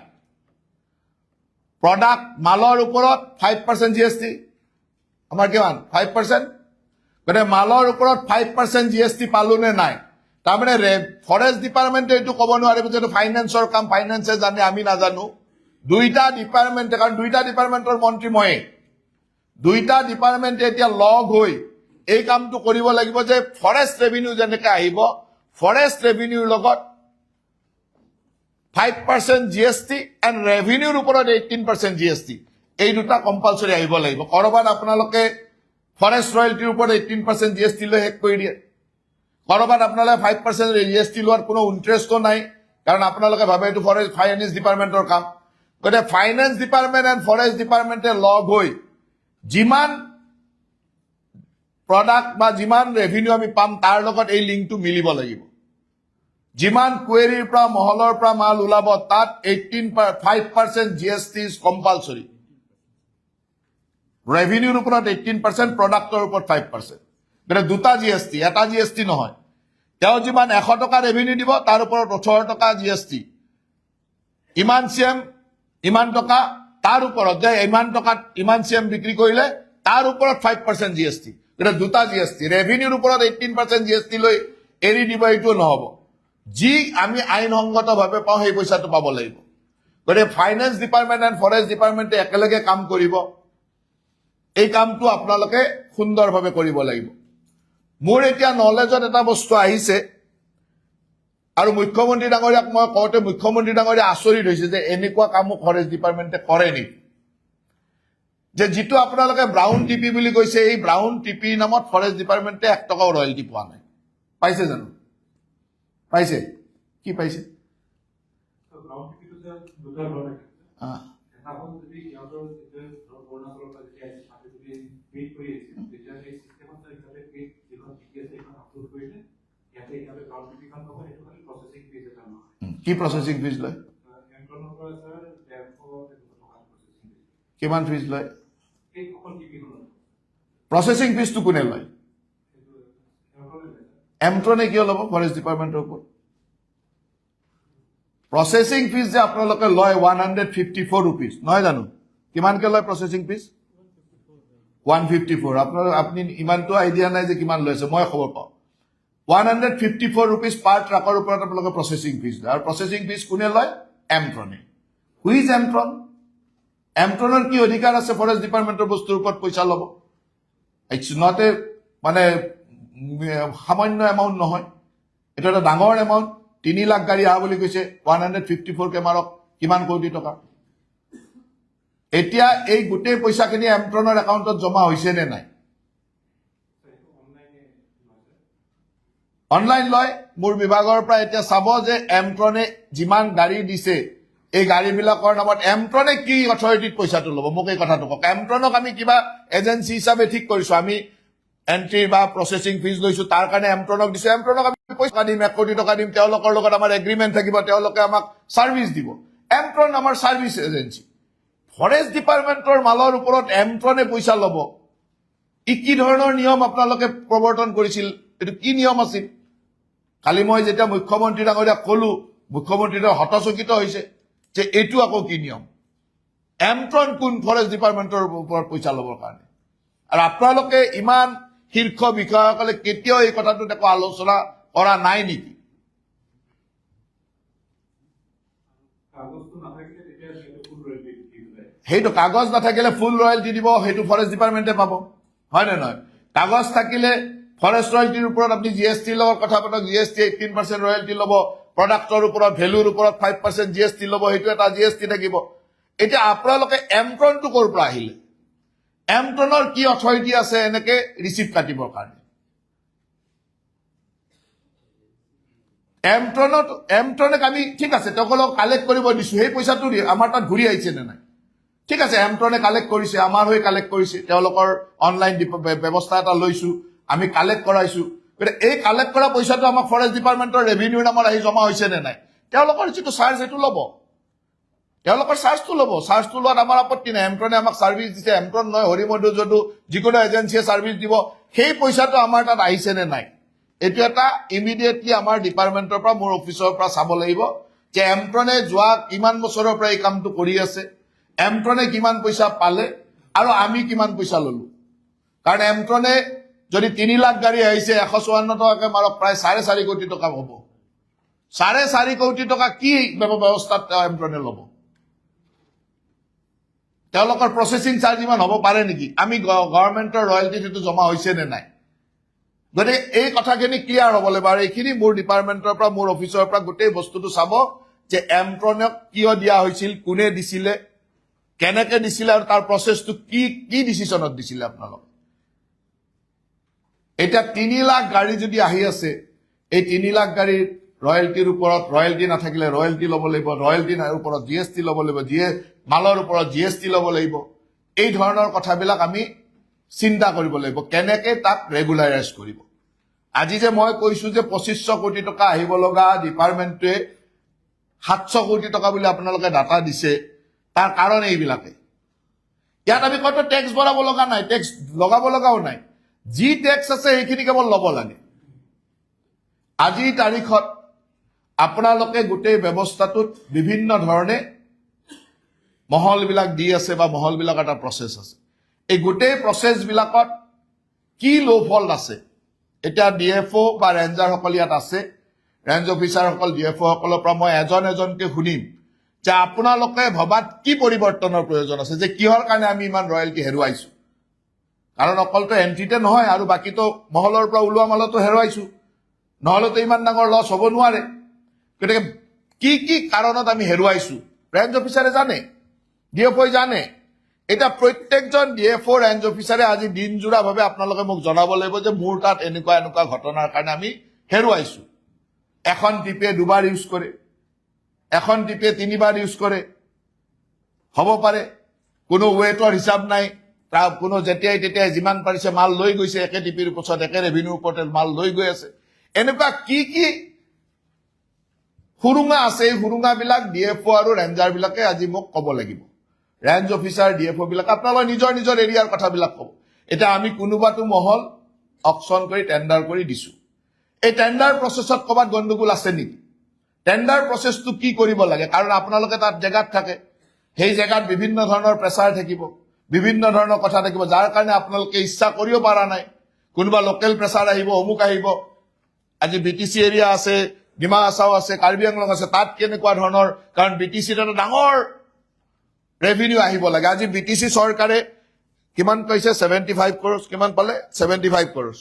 প্ৰডাক্ট মালৰ ওপৰত 5% GST আমাৰ কিমান 5% গতিকে মালৰ ওপৰত 5% GST পালো নে নাই তাৰমানে ফৰেষ্ট ডিপাৰ্টমেণ্টে এইটো ক'ব নোৱাৰিব যে ফাইনেন্সৰ কাম ফাইনেন্সে জানে আমি নাজানো দুইটা ডিপাৰ্টমেণ্টে কাৰণ দুইটা ডিপাৰ্টমেণ্টৰ মন্ত্ৰী ময়ে দুইটা ডিপাৰ্টমেণ্টে এতিয়া লগ হৈ এই কামটো কৰিব লাগিব যে ফৰেষ্ট ৰেভিনিউ যেনেকৈ আহিব ফৰেষ্ট ৰেভিনিউৰ লগত 5% GST এণ্ড ৰেভিনিউৰ ওপৰত 18% GST এই দুটা কম্পালচৰি আহিব লাগিব কৰবাত আপোনালোকে ফৰেষ্ট ৰয়েলটিৰ ওপৰত 18% GST লৈ শেষ কৰি দিয়ে কৰবাত আপোনালোকে 5% GST লোৱাৰ কোনো ইণ্টাৰেষ্টও নাই কাৰণ আপোনালোকে ভাবে এইটো ফৰেষ্ট ফাইনেন্স ডিপাৰ্টমেণ্টৰ কাম গতিকে ফাইনেন্স ডিপাৰ্টমেণ্ট এণ্ড ফৰেষ্ট ডিপাৰ্টমেণ্টে লগ হৈ যিমান প্ৰডাক্ট বা যিমান ৰেভিনিউ আমি পাম তাৰ লগত এই লিংকটো মিলিব লাগিব যিমান কুৱেৰীৰ পৰা মহলৰ পৰা মাল ওলাব তাত 5% GST ইজ কম্পালচৰি ৰেভিনিউৰ ওপৰত 18% প্ৰডাক্টৰ ওপৰত 5% গতিকে দুটা GST এটা GST নহয় তেওঁ যিমান 100 টকা ৰেভিনিউ দিব তাৰ ওপৰত 18 টকা GST ইমান CM ইমান টকা তাৰ ওপৰত যে ইমান টকাত ইমান CM বিক্ৰী কৰিলে তাৰ ওপৰত 5% GST গতিকে দুটা GST ৰেভিনিউৰ ওপৰত 18% GST লৈ এৰি দিব এইটো নহব যি আমি আইনসংগতভাৱে পাওঁ সেই পইচাটো পাব লাগিব গতিকে ফাইনেন্স ডিপাৰ্টমেণ্ট এণ্ড ফৰেষ্ট ডিপাৰ্টমেণ্টে একেলগে কাম কৰিব এই কামটো আপোনালোকে সুন্দৰভাৱে কৰিব লাগিব মোৰ এতিয়া নলেজত এটা বস্তু আহিছে আৰু মুখ্যমন্ত্ৰী ডাঙৰীয়াক মই কওঁতে মুখ্যমন্ত্ৰী ডাঙৰীয়া আচৰিত হৈছে যে এনেকুৱা কামো ফৰেষ্ট ডিপাৰ্টমেণ্টে কৰে নেকি যে যিটো আপোনালোকে ব্ৰাউন টিপি বুলি কৈছে এই ব্ৰাউন টিপি নামত ফৰেষ্ট ডিপাৰ্টমেণ্টে 1 টকাও ৰয়েলটি পোৱা নাই পাইছে জানো পাইছে কি পাইছে কি প্ৰসেসিং ফিজ লয় কিমান ফিজ লয় প্ৰসেসিং ফিজটো কোনে লয় এমট্ৰনে কিয় ল'ব ফৰেষ্ট ডিপাৰ্টমেণ্টৰ ওপৰত প্ৰসেসিং ফিজ যে আপোনালোকে লয় 154 rupees নহয় জানো কিমানকে লয় প্ৰসেসিং ফিজ 154 আপুনি ইমানটো আইডিয়া নাই যে কিমান লৈছে মই খবৰ পাওঁ 154 rupees পাৰ ট্ৰাকৰ ওপৰত আপোনালোকে প্ৰসেসিং ফিজ লয় আৰু প্ৰসেসিং ফিজ কোনে লয় এমট্ৰনে হুইজ এমট্ৰন এমট্ৰনৰ কি অধিকাৰ আছে ফৰেষ্ট ডিপাৰ্টমেণ্টৰ বস্তুৰ ওপৰত পইচা ল'ব ইটছ নট এ মানে সামান্য এমাউণ্ট নহয় এটা এটা ডাঙৰ এমাউণ্ট 3 লাখ গাড়ী আহা বুলি কৈছে 154 কে মাৰক কিমান কোটি টকা এতিয়া এই গোটেই পইচাখিনি এমট্ৰনৰ একাউণ্টত জমা হৈছে নে নাই অনলাইন লয় মোৰ বিভাগৰ পৰা এতিয়া চাব যে এমট্ৰনে যিমান গাড়ী দিছে এই গাড়ীবিলাকৰ নামত এমট্ৰনে কি অথৰিটিত পইচাটো ল'ব মোক এই কথাটো কওক এমট্ৰনক আমি কিবা এজেন্সি হিচাপে ঠিক কৰিছো আমি এন্ট্ৰি বা প্ৰচেছিং ফিজ লৈছো তাৰ কাৰণে এমট্ৰনক দিছো এমট্ৰনক আমি পইচা দিম 1 কোটি টকা দিম তেওঁলোকৰ লগত আমাৰ এগ্ৰিমেণ্ট থাকিব তেওঁলোকে আমাক সাৰ্ভিস দিব এমট্ৰন আমাৰ সাৰ্ভিস এজেন্সি ফৰেষ্ট ডিপাৰ্টমেন্টৰ মালৰ ওপৰত এমট্ৰনে পইচা ল'ব কি ধৰণৰ নিয়ম আপোনালোকে প্ৰৱৰ্তন কৰিছিল এটো কি নিয়ম আছিল কালি মই যেতিয়া মুখ্যমন্ত্ৰী ডাঙৰীয়া কলো মুখ্যমন্ত্ৰীৰ হতচকিত হৈছে যে এটো আকৌ কি নিয়ম এমট্ৰন কোন ফৰেষ্ট ডিপাৰ্টমেন্টৰ ওপৰত পইচা ল'বৰ কাৰণে আৰু আপোনালোকে ইমান শীৰ্ষ বিষয়াসকলে কেতিয়াও এই কথাটোত একো আলোচনা কৰা নাই নেকি সেইটো কাগজ নাথাকিলে ফুল ৰয়েলটি দিব সেইটো ফৰেষ্ট ডিপাৰ্টমেন্টে পাব হয় নে নহয় কাগজ থাকিলে ফৰেষ্ট ৰয়েলটিৰ ওপৰত আপুনি জিএসটি লগত কথা পাতক জিএসটি 18% ৰয়েলটি ল'ব প্ৰডাক্টৰ ওপৰত ভ্যালুৰ ওপৰত 5% জিএসটি ল'ব সেইটো এটা জিএসটি থাকিব এতিয়া আপোনালোকে এমট্ৰনটো ক'ৰ পৰা আহিলে এমট্ৰনৰ কি অথৰিটি আছে এনেকে ৰিচিপ্ট কাটিবৰ কাৰণে এমট্ৰনক আমি ঠিক আছে তেওঁলোকক কালেক্ট কৰিব দিছো সেই পইচাটো আমাৰ তাত ঘূৰি আহিছে নে নাই ঠিক আছে এমট্ৰনে কালেক্ট কৰিছে আমাৰ হৈ কালেক্ট কৰিছে তেওঁলোকৰ অনলাইন ব্যৱস্থা এটা লৈছো আমি কালেক্ট কৰাইছো কিন্তু এই কালেক্ট কৰা পইচাটো আমাৰ ফৰেষ্ট ডিপাৰ্টমেন্টৰ ৰেভিনিউ নামৰ আহি জমা হৈছে নে নাই তেওঁলোকৰ যিটো চাৰ্জ সেইটো ল'ব তেওঁলোকৰ চাৰ্জটো ল'ব চাৰ্জটো লোৱাত আমাৰ আপত্তি নাই এমট্ৰনে আমাক সাৰ্ভিস দিছে এমট্ৰন নহয় হৰিমন্দিৰ যদু যিকোনো এজেন্সিয়ে সাৰ্ভিস দিব সেই পইচাটো আমাৰ তাত আহিছে নে নাই এটো এটা ইমিডিয়েটলি আমাৰ ডিপাৰ্টমেন্টৰ পৰা মোৰ অফিচৰ পৰা চাব লাগিব যে এমট্ৰনে যোৱা কিমান বছৰৰ পৰা এই কামটো কৰি আছে এমট্ৰনে কিমান পইচা পালে আৰু আমি কিমান পইচা ললো কাৰণ এমট্ৰনে যদি 3 লাখ গাড়ী আহিছে 154 টকাকে মাৰক প্ৰায় 4.5 কোটি টকা হ'ব 4.5 কোটি টকা কি ব্যৱস্থাত এমট্ৰনে ল'ব তেওঁলোকৰ প্ৰসেছিং চাৰ্জ ইমান হ'ব পাৰে নেকি আমি গভৰ্ণমেন্টৰ ৰয়েলটিটো জমা হৈছে নে নাই গতিকে এই কথাখিনি ক্লিয়াৰ হ'ব লাগিব আৰু এইখিনি মোৰ ডিপাৰ্টমেন্টৰ পৰা মোৰ অফিচৰ পৰা গোটেই বস্তুটো চাব যে এমট্ৰনক কিয় দিয়া হৈছিল কোনে দিছিলে কেনেকে দিছিলে আৰু তাৰ প্ৰসেসটো কি ডিসিশনত দিছিলে আপোনালোকে এটা 3 লাখ গাড়ী যদি আহি আছে এই 3 লাখ গাড়ীৰ ৰয়েলটিৰ ওপৰত ৰয়েলটি নাথাকিলে ৰয়েলটি ল'ব লাগিব ৰয়েলটিৰ ওপৰত জিএসটি ল'ব লাগিব মালৰ ওপৰত জিএসটি ল'ব লাগিব এই ধৰণৰ কথাবিলাক আমি চিন্তা কৰিব লাগিব কেনেকে তাক ৰেগুলাৰাইজ কৰিব আজি যে মই কৈছো যে 2500 কোটি টকা আহিব লগা ডিপাৰ্টমেন্টে 700 কোটি টকা বুলি আপোনালোকে ডাটা দিছে তাৰ কাৰণ এইবিলাকে ইয়াত আমি কত ট্যাক্স ভৰাব লগা নাই ট্যাক্স লগাব লগাও নাই যি ট্যাক্স আছে এইখিনি কেৱল ল'ব লাগে আজি তাৰিখত আপোনালোকে গোটেই ব্যৱস্থাটোত বিভিন্ন ধৰণে মহলবিলাক দি আছে বা মহলবিলাক এটা প্ৰসেস আছে এই গোটেই প্ৰসেস বিলাকত কি লোফল আছে এটা ডিএফও বা ৰেঞ্জাৰ সকল ইয়াত আছে ৰেঞ্জ অফিচাৰ সকল ডিএফও সকলৰ পৰা মই এজনকে শুনিম যে আপোনালোকে ভবাত কি পৰিৱৰ্তনৰ প্ৰয়োজন আছে যে কিহৰ কাৰণে আমি ইমান ৰয়েলটি হেৰুৱাইছো কাৰণ অকলটো এন্ট্ৰিতে নহয় আৰু বাকিটো মহলৰ পৰা ওলোৱা মালতো হেৰুৱাইছো নহলেতো ইমান ডাঙৰ লছ হ'ব নোৱাৰে গতিকে কি কাৰণত আমি হেৰুৱাইছো ৰেঞ্জ অফিচাৰে জানে ডিএফও জানে এটা প্ৰত্যেকজন ডিএফও ৰেঞ্জ অফিচাৰে আজি দিনজোৰা ভাবে আপোনালোকে মোক জনাব লাগিব যে মোৰ তাত এনেকুৱা ঘটনাৰ কাৰণে আমি হেৰুৱাইছো এখন টিপে দুবাৰ ইউজ কৰে এখন টিপে 3 বাৰ ইউজ কৰে হ'ব পাৰে কোনো ওয়েটৰ হিসাব নাই তাৰ কোনো যেতিয়াই তেতিয়াই যিমান পাৰিছে মাল লৈ গৈছে একে টিপিৰ পিছত একে ৰেভিনিউ পৰ্টেল মাল লৈ গৈ আছে এনেকুৱা কি হুৰুঙা আছে এই হুৰুঙাবিলাক ডিএফও আৰু ৰেঞ্জাৰ বিলাকে আজি মোক ক'ব লাগিব ৰেঞ্জ অফিচাৰ ডিএফও বিলাক আপোনালোকৰ নিজৰ এৰিয়াৰ কথাবিলাক ক'ব এটা আমি কোনোবাটো মহল অকশন কৰি টেন্ডাৰ কৰি দিছো এই টেন্ডাৰ প্ৰসেছত ক'বাত গণ্ডগোল আছে নেকি টেন্ডাৰ প্ৰসেসটো কি কৰিব লাগে কাৰণ আপোনালোকে তাত জেগাত থাকে সেই জেগাত বিভিন্ন ধৰণৰ প্ৰেছাৰ থাকিব বিভিন্ন ধৰণৰ কথা থাকিব যাৰ কাৰণে আপোনালোকে ইচ্ছা কৰিব পৰা নাই কোনোবা লোকেল প্ৰেছাৰ আহিব অমুক আহিব আজি বিটিসি এৰিয়া আছে ডিমা হাছাও আছে কাৰ্বি আংলং আছে তাত কেনেকুৱা ধৰণৰ কাৰণ বিটিসিৰ এটা ডাঙৰ ৰেভিনিউ আহিব লাগে আজি বিটিসি চৰকাৰে কিমান কৈছে 75 crores কিমান পালে 75 crores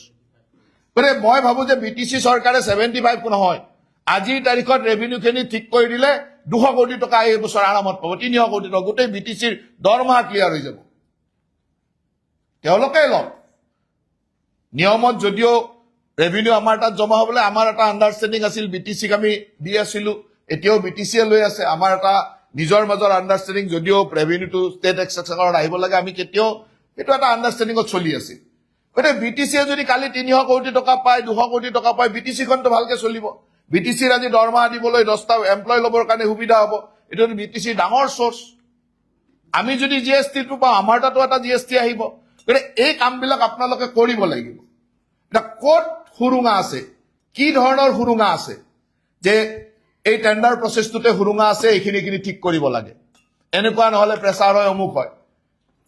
মানে মই ভাবো যে বিটিসি চৰকাৰে 75 নহয় আজিৰ তাৰিখত ৰেভিনিউ খিনি ঠিক কৰি দিলে 200 কোটি টকা এই বছৰ আৰামত পাব 300 কোটি টকা গোটেই বিটিসিৰ দৰমহা ক্লিয়াৰ হৈ যাব তেওঁলোকে লওক নিয়মত যদিও ৰেভিনিউ আমাৰ তাত জমা হ'বলে আমাৰ এটা আন্ডাৰষ্টেণ্ডিং আছিল বিটিসিক আমি দি আছিলো এতিয়াও বিটিসিয়ে লৈ আছে আমাৰ এটা নিজৰ মাজৰ আন্ডাৰষ্টেণ্ডিং যদিও ৰেভিনিউ টু ষ্টেট এক্সেছৰত আহিব লাগে আমি কেতিয়াও এটো এটা আন্ডাৰষ্টেণ্ডিংত চলি আছে গতিকে বিটিচিয়ে যদি কালি 300 কোটি টকা পায় 200 কোটি টকা পায় বিটিচিখনটো ভালকে চলিব বিটিচিৰ আজি দৰমহা দিবলৈ 10টা এমপ্লয় ল'বৰ কাৰণে সুবিধা হ'ব এইটো বিটিচিৰ ডাঙৰ সোৰ্স আমি যদি জিএসটিটো পাওঁ আমাৰ তাতো এটা জিএসটি আহিব গতিকে এই কামবিলাক আপোনালোকে কৰিব লাগিব এটা ক'ত সুৰুঙা আছে কি ধৰণৰ সুৰুঙা আছে যে এই টেন্ডাৰ প্ৰসেসটোতে সুৰুঙা আছে এইখিনি ঠিক কৰিব লাগে এনেকুৱা নহলে প্ৰেছাৰ হয় অমুক হয়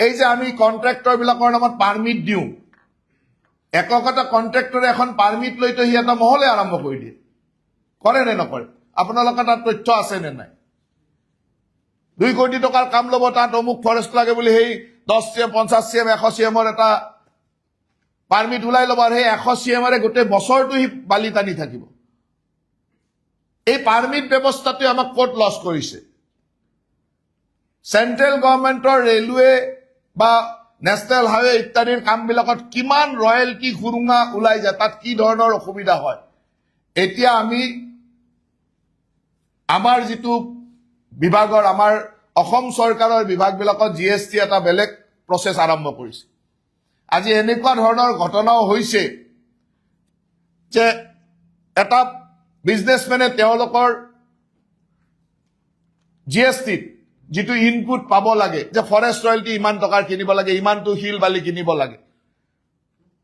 এই যে আমি কন্ট্ৰাক্টৰ বিলাকৰ নামত পাৰমিট দিওঁ এককটা কন্ট্ৰাক্টৰে এখন পাৰমিট লৈতো সি এটা মহলে আৰম্ভ কৰি দিয়ে কৰে নে নকৰে আপোনালোকৰ তাত তথ্য আছে নে নাই 2 কোটি টকাৰ কাম ল'ব তাত অমুক ফৰেষ্ট লাগে বুলি সেই 10 CM 50 CM 100 CMৰ এটা পাৰমিট উলাই ল'ব আৰু সেই 100 CMৰে গোটেই বছৰটো সি বালি টানি থাকিব এই পাৰমিট ব্যৱস্থাটো আমাক ক'ত লছ কৰিছে সেন্ট্ৰেল গভৰ্ণমেন্টৰ ৰেলৱে বা নেশনেল হাইৱে ইত্যাদিৰ কামবিলাকত কিমান ৰয়েলটি খুৰুঙা ওলাই যায় তাত কি ধৰণৰ অসুবিধা হয় এতিয়া আমি আমাৰ যিটো বিভাগৰ আমাৰ অসম চৰকাৰৰ বিভাগবিলাকত জিএসটি এটা বেলেগ প্ৰসেস আৰম্ভ কৰিছে আজি এনেকুৱা ধৰণৰ ঘটনাও হৈছে যে এটা বিজনেছমেনে তেওঁলোকৰ জিএসটি যিটো ইনপুট পাব লাগে যে ফৰেষ্ট ৰয়েলটি ইমান টকাৰ কিনিব লাগে ইমানটো হিল বালি কিনিব লাগে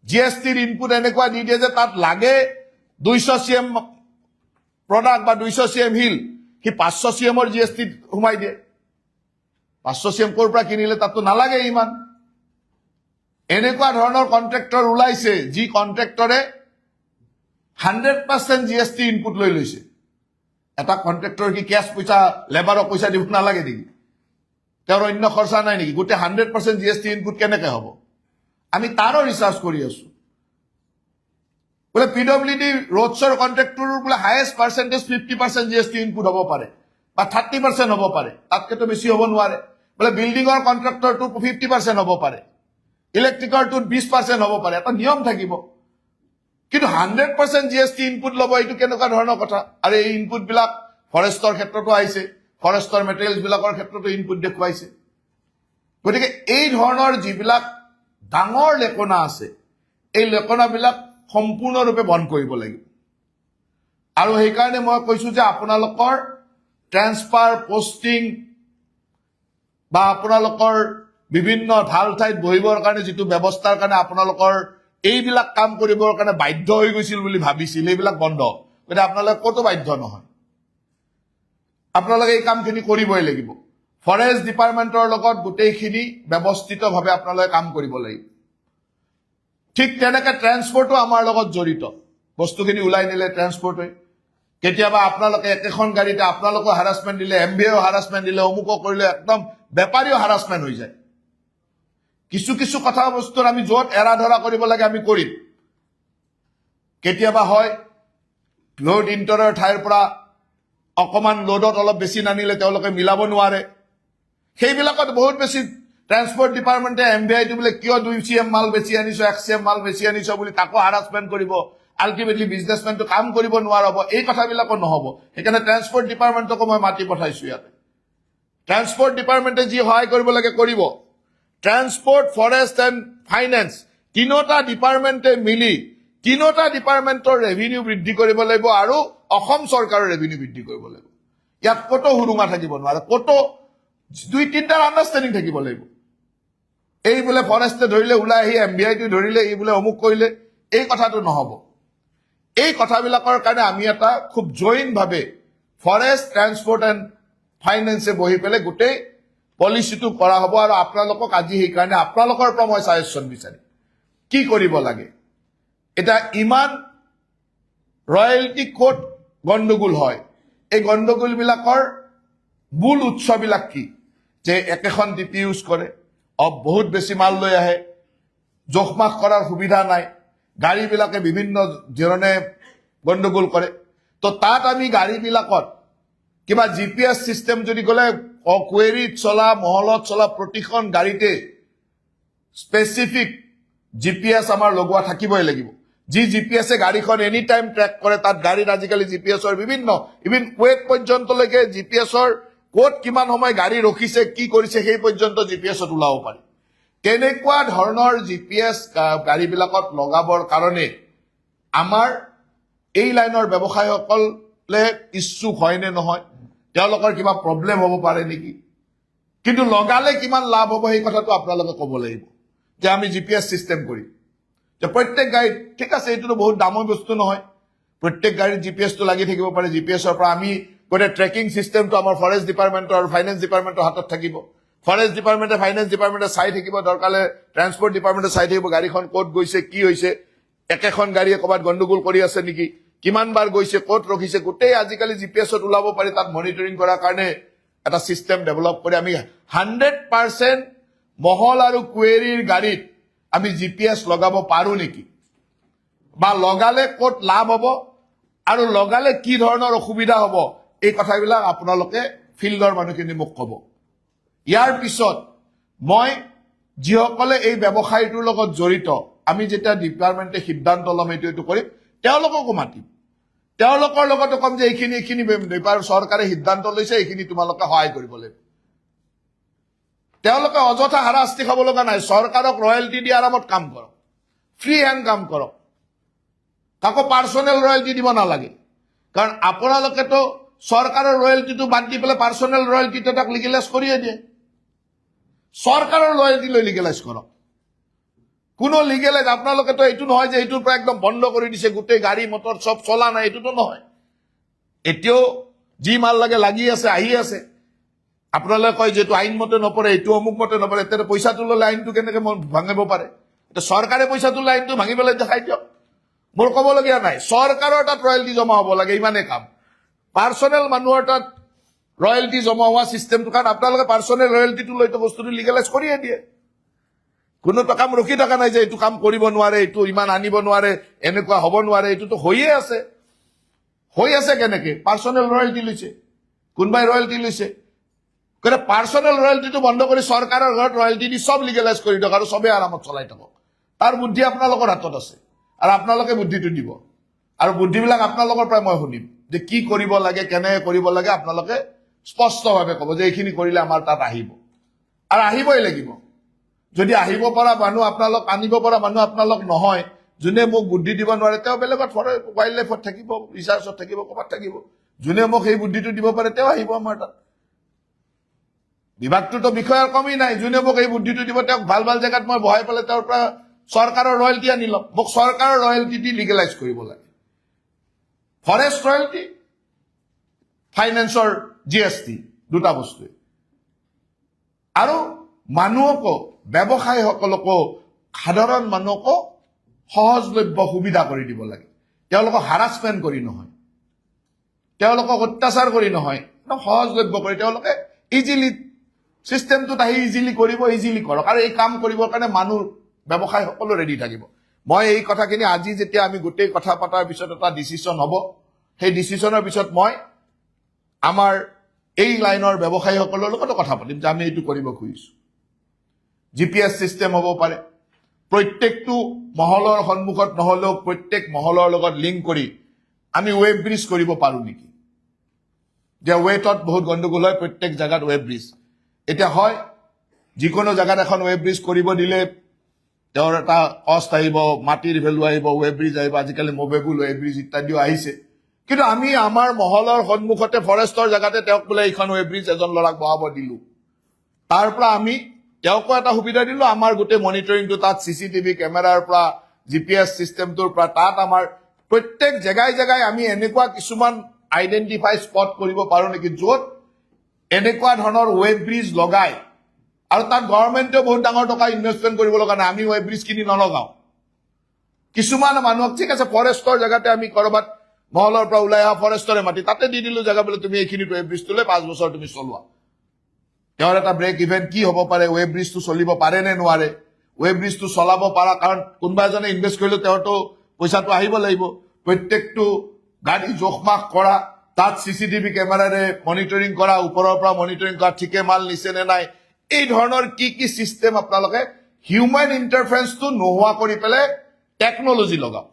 জিএসটিৰ ইনপুট এনেকুৱা দি দিয়ে যে তাত লাগে 200 CM প্ৰডাক্ট বা 200 CM হিল কি 500 CMৰ জিএসটি হুমাই দিয়ে 500 CM ক'ৰ পৰা কিনিলে তাতো নালাগে ইমান এনেকুৱা ধৰণৰ কন্ট্ৰাক্টৰ ওলাইছে যি কন্ট্ৰাক্টৰে 100% জিএসটি ইনপুট লৈ লৈছে এটা কন্ট্ৰাক্টৰ কি ক্যাশ পইচা লেবাৰক পইচা দিব নালাগে নেকি তেওঁৰ অন্য খৰচা নাই নেকি গোটে 100% জিএসটি ইনপুট কেনেকৈ হ'ব আমি তাৰো ৰিচাৰ্চ কৰি আছো বলে পিডব্লিউডি ৰোডছৰ কন্ট্ৰাক্টৰ বলে হাইয়েষ্ট পাৰ্সেন্টেজ 50% জিএসটি ইনপুট হ'ব পাৰে বা 30% হ'ব পাৰে তাতকেতো বেছি হ'ব নোৱাৰে বলে বিল্ডিংৰ কন্ট্ৰাক্টৰটো 50% হ'ব পাৰে ইলেক্ট্ৰিকৰটো 20% হ'ব পাৰে এটা নিয়ম থাকিব কিন্তু 100% জিএসটি ইনপুট ল'ব এইটো কেনেকুৱা ধৰণৰ কথা আৰু এই ইনপুট বিলাক ফৰেষ্টৰ ক্ষেত্ৰতো আহিছে ফৰেষ্টৰ মেটেৰিয়েলছ বিলাকৰ ক্ষেত্ৰতো ইনপুট দেখুৱাইছে গতিকে এই ধৰণৰ যিবিলাক ডাঙৰ লেকনা আছে এই লেকনাবিলাক সম্পূৰ্ণৰূপে বন্ধ কৰিব লাগিব আৰু সেই কাৰণে মই কৈছো যে আপোনালোকৰ ট্ৰান্সফাৰ পোষ্টিং বা আপোনালোকৰ বিভিন্ন ভাল ঠাইত বহিবৰ কাৰণে যিটো ব্যৱস্থাৰ কাৰণে আপোনালোকৰ এইবিলাক কাম কৰিবৰ কাৰণে বাধ্য হৈ গৈছিল বুলি ভাবিছিল এইবিলাক বন্ধ গতিকে আপোনালোকে কতো বাধ্য নহয় আপোনালোকে এই কামখিনি কৰিবই লাগিব ফৰেষ্ট ডিপাৰ্টমেন্টৰ লগত গোটেইখিনি ব্যৱস্থিতভাৱে আপোনালোকে কাম কৰিব লাগিব ঠিক তেনেকৈ ট্ৰান্সপোৰ্টও আমাৰ লগত জড়িত বস্তুখিনি উলাই নিলে ট্ৰান্সপোৰ্ট হয় কেতিয়াবা আপোনালোকে একেখন গাড়ীতে আপোনালোকো হাৰাসমেন্ট দিলে এমবিও হাৰাসমেন্ট দিলে অমুকো কৰিলে একদম বেপাৰীও হাৰাসমেন্ট হৈ যায় কিছু কথা বস্তুৰ আমি যত এৰা ধৰা কৰিব লাগে আমি কৰিম কেতিয়াবা হয় লোড ইন্টাৰৰ ঠাইৰ পৰা অকমান লোডত অলপ বেছি নানিলে তেওঁলোকে মিলাব নোৱাৰে সেইবিলাকত বহুত বেছি ট্ৰান্সপোৰ্ট ডিপাৰ্টমেন্টে এমবিআইটো বোলে কিয় 2 CM মাল বেছি আনিছো 1 CM মাল বেছি আনিছো বুলি তাকো হাৰাসমেন্ট কৰিব আলটিমেটলি বিজনেছমেনটো কাম কৰিব নোৱাৰব এই কথাবিলাকো নহব সেইকাৰণে ট্ৰান্সপোৰ্ট ডিপাৰ্টমেন্টকো মই মাতি পঠাইছো ইয়াতে ট্ৰান্সপোৰ্ট ডিপাৰ্টমেন্টে যি সহায় কৰিব লাগে কৰিব ট্ৰান্সপোৰ্ট ফৰেষ্ট এণ্ড ফাইনেন্স তিনিটা ডিপাৰ্টমেন্টে মিলি তিনিটা ডিপাৰ্টমেন্টৰ ৰেভিনিউ বৃদ্ধি কৰিব লাগিব আৰু অসম চৰকাৰৰ ৰেভিনিউ বৃদ্ধি কৰিব লাগিব ইয়াত কত হুৰুঙা থাকিব নোৱাৰে কত 2-3টাৰ আন্ডাৰষ্টেণ্ডিং থাকিব লাগিব এই বোলে ফৰেষ্টে ধৰিলে ওলাই আহি এমবিআইটো ধৰিলে এই বোলে অমুক কৰিলে এই কথাটো নহব এই কথাবিলাকৰ কাৰণে আমি এটা খুব জইনভাৱে ফৰেষ্ট ট্ৰান্সপোৰ্ট এণ্ড ফাইনেন্সে বহি পেলাই গোটেই পলিচিটো কৰা হ'ব আৰু আপোনালোকক আজি সেই কাৰণে আপোনালোকৰ পৰা মই সাজেশ্যন বিচাৰি কি কৰিব লাগে এটা ইমান ৰয়েলটি কোড গণ্ডগোল হয় এই গণ্ডগোল বিলাকৰ মূল উৎসবিলাক কি যে একেখন ডিপি ইউজ কৰে বহুত বেছি মাল লৈ আহে জোখমাখ কৰাৰ সুবিধা নাই গাড়ীবিলাকে বিভিন্ন ধৰণে গণ্ডগোল কৰে তো তাত আমি গাড়ীবিলাকত কিবা জিপিএস সিস্টেম যদি গলে কোয়েৰিত চলা মহলত চলা প্ৰতিখন গাড়ীতে স্পেসিফিক জিপিএস আমাৰ লগোৱা থাকিবই লাগিব যি জিপিএসে গাড়ীখন এনি টাইম ট্ৰেক কৰে তাত গাড়ীত আজিকালি জিপিএসৰ বিভিন্ন ইভিন ওয়েট পৰ্যন্তলৈকে জিপিএসৰ ক'ত কিমান সময় গাড়ী ৰখিছে কি কৰিছে সেই পৰ্যন্ত জিপিএসত ওলাব পাৰি কেনেকুৱা ধৰণৰ জিপিএছ গাড়ীবিলাকত লগাবৰ কাৰণে আমাৰ এই লাইনৰ ব্যৱসায়ীসকলে ইচ্ছুক হয় নে নহয়, তেওঁলোকৰ কিবা প্ৰব্লেম হ'ব পাৰে নেকি, কিন্তু লগালে কিমান লাভ হ'ব সেই কথাটো আপোনালোকে ক'ব লাগিব যে আমি জিপিএছ চিষ্টেম কৰিম। যে প্ৰত্যেক গাড়ীত ঠিক আছে, এইটোতো বহুত দামৰ বস্তু নহয়, প্ৰত্যেক গাড়ীত জিপিএছটো লাগি থাকিব পাৰে। জিপিএছৰ পৰা আমি গোটেই ট্ৰেকিং চিষ্টেমটো আমাৰ ফৰেষ্ট ডিপাৰ্টমেণ্টৰ আৰু ফাইনেন্স ডিপাৰ্টমেণ্টৰ হাতত থাকিব। ফৰেষ্ট ডিপাৰ্টমেণ্টে ফাইনেন্স ডিপাৰ্টমেণ্টে চাই থাকিব, দৰকাৰে ট্ৰান্সপৰ্ট ডিপাৰ্টমেণ্টে চাই থাকিব গাড়ীখন ক'ত গৈছে, কি হৈছে, একেখন গাড়ীয়ে ক'ৰবাত গণ্ডগোল কৰি আছে নেকি, কিমান বাৰ গৈছে, ক'ত ৰখিছে, গোটেই আজিকালি জিপিএছত ওলাব পাৰি। তাত মনিটৰিং কৰাৰ কাৰণে এটা চিষ্টেম ডেভেলপ কৰি আমি 100% মহল আৰু কুৱেৰীৰ গাড়ীত আমি জিপিএছ লগাব পাৰো নেকি, বা লগালে ক'ত লাভ হ'ব আৰু লগালে কি ধৰণৰ অসুবিধা হ'ব, এই কথাবিলাক আপোনালোকে ফিল্ডৰ মানুহখিনি মোক ক'ব। ইয়াৰ পিছত মই যিসকলে এই ব্যৱসায়টোৰ লগত জড়িত, আমি যেতিয়া ডিপাৰ্টমেণ্টে সিদ্ধান্ত ল'ম এইটো কৰিম, তেওঁলোককো মাতিম, তেওঁলোকৰ লগতো কম যে এইখিনি চৰকাৰে সিদ্ধান্ত লৈছে, এইখিনি তোমালোকে সহায় কৰিব লাগিব। তেওঁলোকে অযথা হাৰাশাস্তি খাব লগা নাই, চৰকাৰক ৰয়েলটি দি আৰামত কাম কৰক, ফ্ৰী হেণ্ড কাম কৰক, কাকো পাৰ্চনেল ৰয়েলটি দিব নালাগে। কাৰণ আপোনালোকেতো চৰকাৰৰ ৰয়েলটিটো বাদ দি পেলাই পাৰ্চনেল ৰয়েলটিটো তাক লিগেলাইজ কৰিয়ে দিয়ে। চৰকাৰৰ ৰয়েলটি লৈ লিগেলাইজ কৰক, কোনো লিগেলাইজ আপোনালোকেতো এইটো নহয় যে এইটোৰ পৰা একদম বন্ধ কৰি দিছে, গোটেই গাড়ী মটৰ চব চলা নাই, এইটোতো নহয়। এতিয়াও যি মাল লাগে লাগি আছে, আহি আছে। আপোনালোকে কয় যে এইটো আইন মতে নপৰে, এইটো অমুক মতে নপৰে, এতিয়া পইচাটো ল'লে আইনটো কেনেকে ভাঙিব পাৰে? এতিয়া চৰকাৰে পইচাটো ল'লে আইনটো ভাঙি পেলাই দেখাই দিয়ক, মোৰ ক'বলগীয়া নাই। চৰকাৰৰ তাত ৰয়েলটি জমা হ'ব লাগে, ইমানেই কাম। পাৰ্চনেল মানুহৰ তাত ৰয়েলটি জমা হোৱা চিষ্টেমটো, কাৰণ আপোনালোকে পাৰ্চনেল ৰয়েলটিটো লৈ বস্তুটো লিগেলাইজ কৰিয়ে দিয়ে। কোনো কাম ৰখি থকা নাই যে এইটো কাম কৰিব নোৱাৰে, এইটো ইমান আনিব নোৱাৰে, এনেকুৱা হ'ব নোৱাৰে, এইটোতো হৈয়ে আছে। হৈ আছে কেনেকে? পাৰ্চনেল ৰয়েলটি লৈছে, কোনোবাই ৰয়েলটি লৈছে। গতিকে পাৰ্চনেল ৰয়েলটিটো বন্ধ কৰি চৰকাৰৰ ঘৰত ৰয়েলটি দি চব লিগেলাইজ কৰি দিয়ক আৰু চবেই আৰামত চলাই থাকক। তাৰ বুদ্ধি আপোনালোকৰ হাতত আছে আৰু আপোনালোকে বুদ্ধিটো দিব, আৰু বুদ্ধিবিলাক আপোনালোকৰ পৰাই মই শুনিম যে কি কৰিব লাগে, কেনেকে কৰিব লাগে। আপোনালোকে স্পষ্টভাৱে ক'ব যে এইখিনি কৰিলে আমাৰ তাত আহিব, আৰু আহিবই লাগিব। যদি আহিব পৰা মানুহ আপোনালোক, আনিব পৰা মানুহ আপোনালোক নহয়, যোনে মোক বুদ্ধি দিব নোৱাৰে, তেওঁ বেলেগত ৱাইল্ড লাইফত থাকিব, ৰিচাৰ্চত থাকিব, ক'ৰবাত থাকিব। যোনে মোক সেই বুদ্ধিটো দিব পাৰে তেওঁ আহিব আমাৰ তাত। বিভাগটোতো বিষয়ৰ কমি নাই, যোনে মোক এই বুদ্ধিটো দিব তেওঁক ভাল ভাল জেগাত মই বহাই পেলাই তেওঁৰ পৰা চৰকাৰৰ ৰয়েলটি আনি ল'ম। মোক চৰকাৰৰ ৰয়েলটি দি লিগেলাইজ কৰিব লাগে, ফৰেষ্ট ৰয়েলটি, ফাইনেন্সৰ জিএছটি, দুটা বস্তুৱে। আৰু মানুহকো, ব্যৱসায়ীসকলকো, সাধাৰণ মানুহকো সহজলভ্য সুবিধা কৰি দিব লাগে। তেওঁলোকক হাৰাছমেণ্ট কৰি নহয়, তেওঁলোকক অত্যাচাৰ কৰি নহয়, সহজলভ্য কৰি তেওঁলোকে ইজিলি চিষ্টেমটোত আহি ইজিলি কৰিব, ইজিলি কৰক। আৰু এই কাম কৰিবৰ কাৰণে মানুহ, ব্যৱসায়ী সকলো ৰেডি থাকিব। মই এই কথাখিনি আজি যেতিয়া আমি গোটেই কথা পতাৰ পিছত এটা ডিচিশ্যন হ'ব, সেই ডিচিশ্যনৰ পিছত মই আমাৰ এই লাইনৰ ব্যৱসায়ীসকলৰ লগতো কথা পাতিম যে আমি এইটো কৰিব খুজিছো। জিপিএছ চিষ্টেম হ'ব পাৰে, প্ৰত্যেকটো মহলৰ সন্মুখত নহ'লেও প্ৰত্যেক মহলৰ লগত লিংক কৰি আমি ৱেব ব্ৰিজ কৰিব পাৰো নেকি, যে ৱেটত বহুত গণ্ডগোল হয়, প্ৰত্যেক জেগাত ৱেব ব্ৰিজ। এতিয়া হয়, যিকোনো জেগাত এখন ৱেব ব্ৰিজ কৰিব দিলে তেওঁৰ এটা কষ্ট আহিব, মাটিৰ ভেলু আহিব, ৱেব ব্ৰিজ আহিব, আজিকালি মুভেবল ৱেব ব্ৰিজ ইত্যাদিও আহিছে। কিন্তু আমি আমাৰ মহলৰ সন্মুখতে ফৰেষ্টৰ জেগাতে তেওঁক বোলে এইখন ৱেব ব্ৰিজ এজন ল'ৰাক বহাব দিলো, তাৰ পৰা আমি তেওঁকো এটা সুবিধা দিলো, আমাৰ গোটেই মনিটৰিংটো তাত চিচিটিভি কেমেৰাৰ পৰা, জিপিএছ চিষ্টেমটোৰ পৰা, তাত আমাৰ প্ৰত্যেক জেগাই জেগাই আমি এনেকুৱা কিছুমান আইডেণ্টিফাই স্পট কৰিব পাৰো নেকি, য'ত এনেকুৱা ধৰণৰ ৱেব ব্ৰিজ লগাই, আৰু তাত গভৰ্ণমেণ্টেও বহুত ডাঙৰ টকা ইনভেষ্টমেণ্ট কৰিব লগা নাই, আমি ৱেব ব্ৰিজ কিনি নলগাও। কিছুমান মানুহক ঠিক আছে, ফৰেষ্টৰ জেগাতে আমি কৰবাত মহলৰ পৰা ওলাই অহা ফৰেষ্টৰে মাটি তাতে দি দিলো জেগা, বোলে তুমি এইখিনি ৱেব ব্ৰিজটো লৈ 5 বছৰ তুমি চলোৱা। তেওঁৰ এটা ব্ৰেক ইভেন কি হ'ব পাৰে, ৱেব ব্ৰিজটো চলিব পাৰে নে নোৱাৰে, ৱেব ব্ৰিজটো চলাব পাৰা, কাৰণ কোনোবা এজনে ইনভেষ্ট কৰিলে তেওঁৰতো পইচাটো আহিব লাগিব। প্ৰত্যেকটো গাড়ী জোখমাখ কৰা, তাত চিচিটিভি কেমেৰাৰে মনিটৰিং কৰা, ওপৰৰ পৰা মনিটৰিং কৰা, ঠিকে মাল নিছে নে নাই, এই ধৰণৰ কি কি চিষ্টেম আপোনালোকে হিউমেন ইণ্টাৰফাৰেন্সটো নোহোৱা কৰি পেলাই টেকনলজি লগাওক।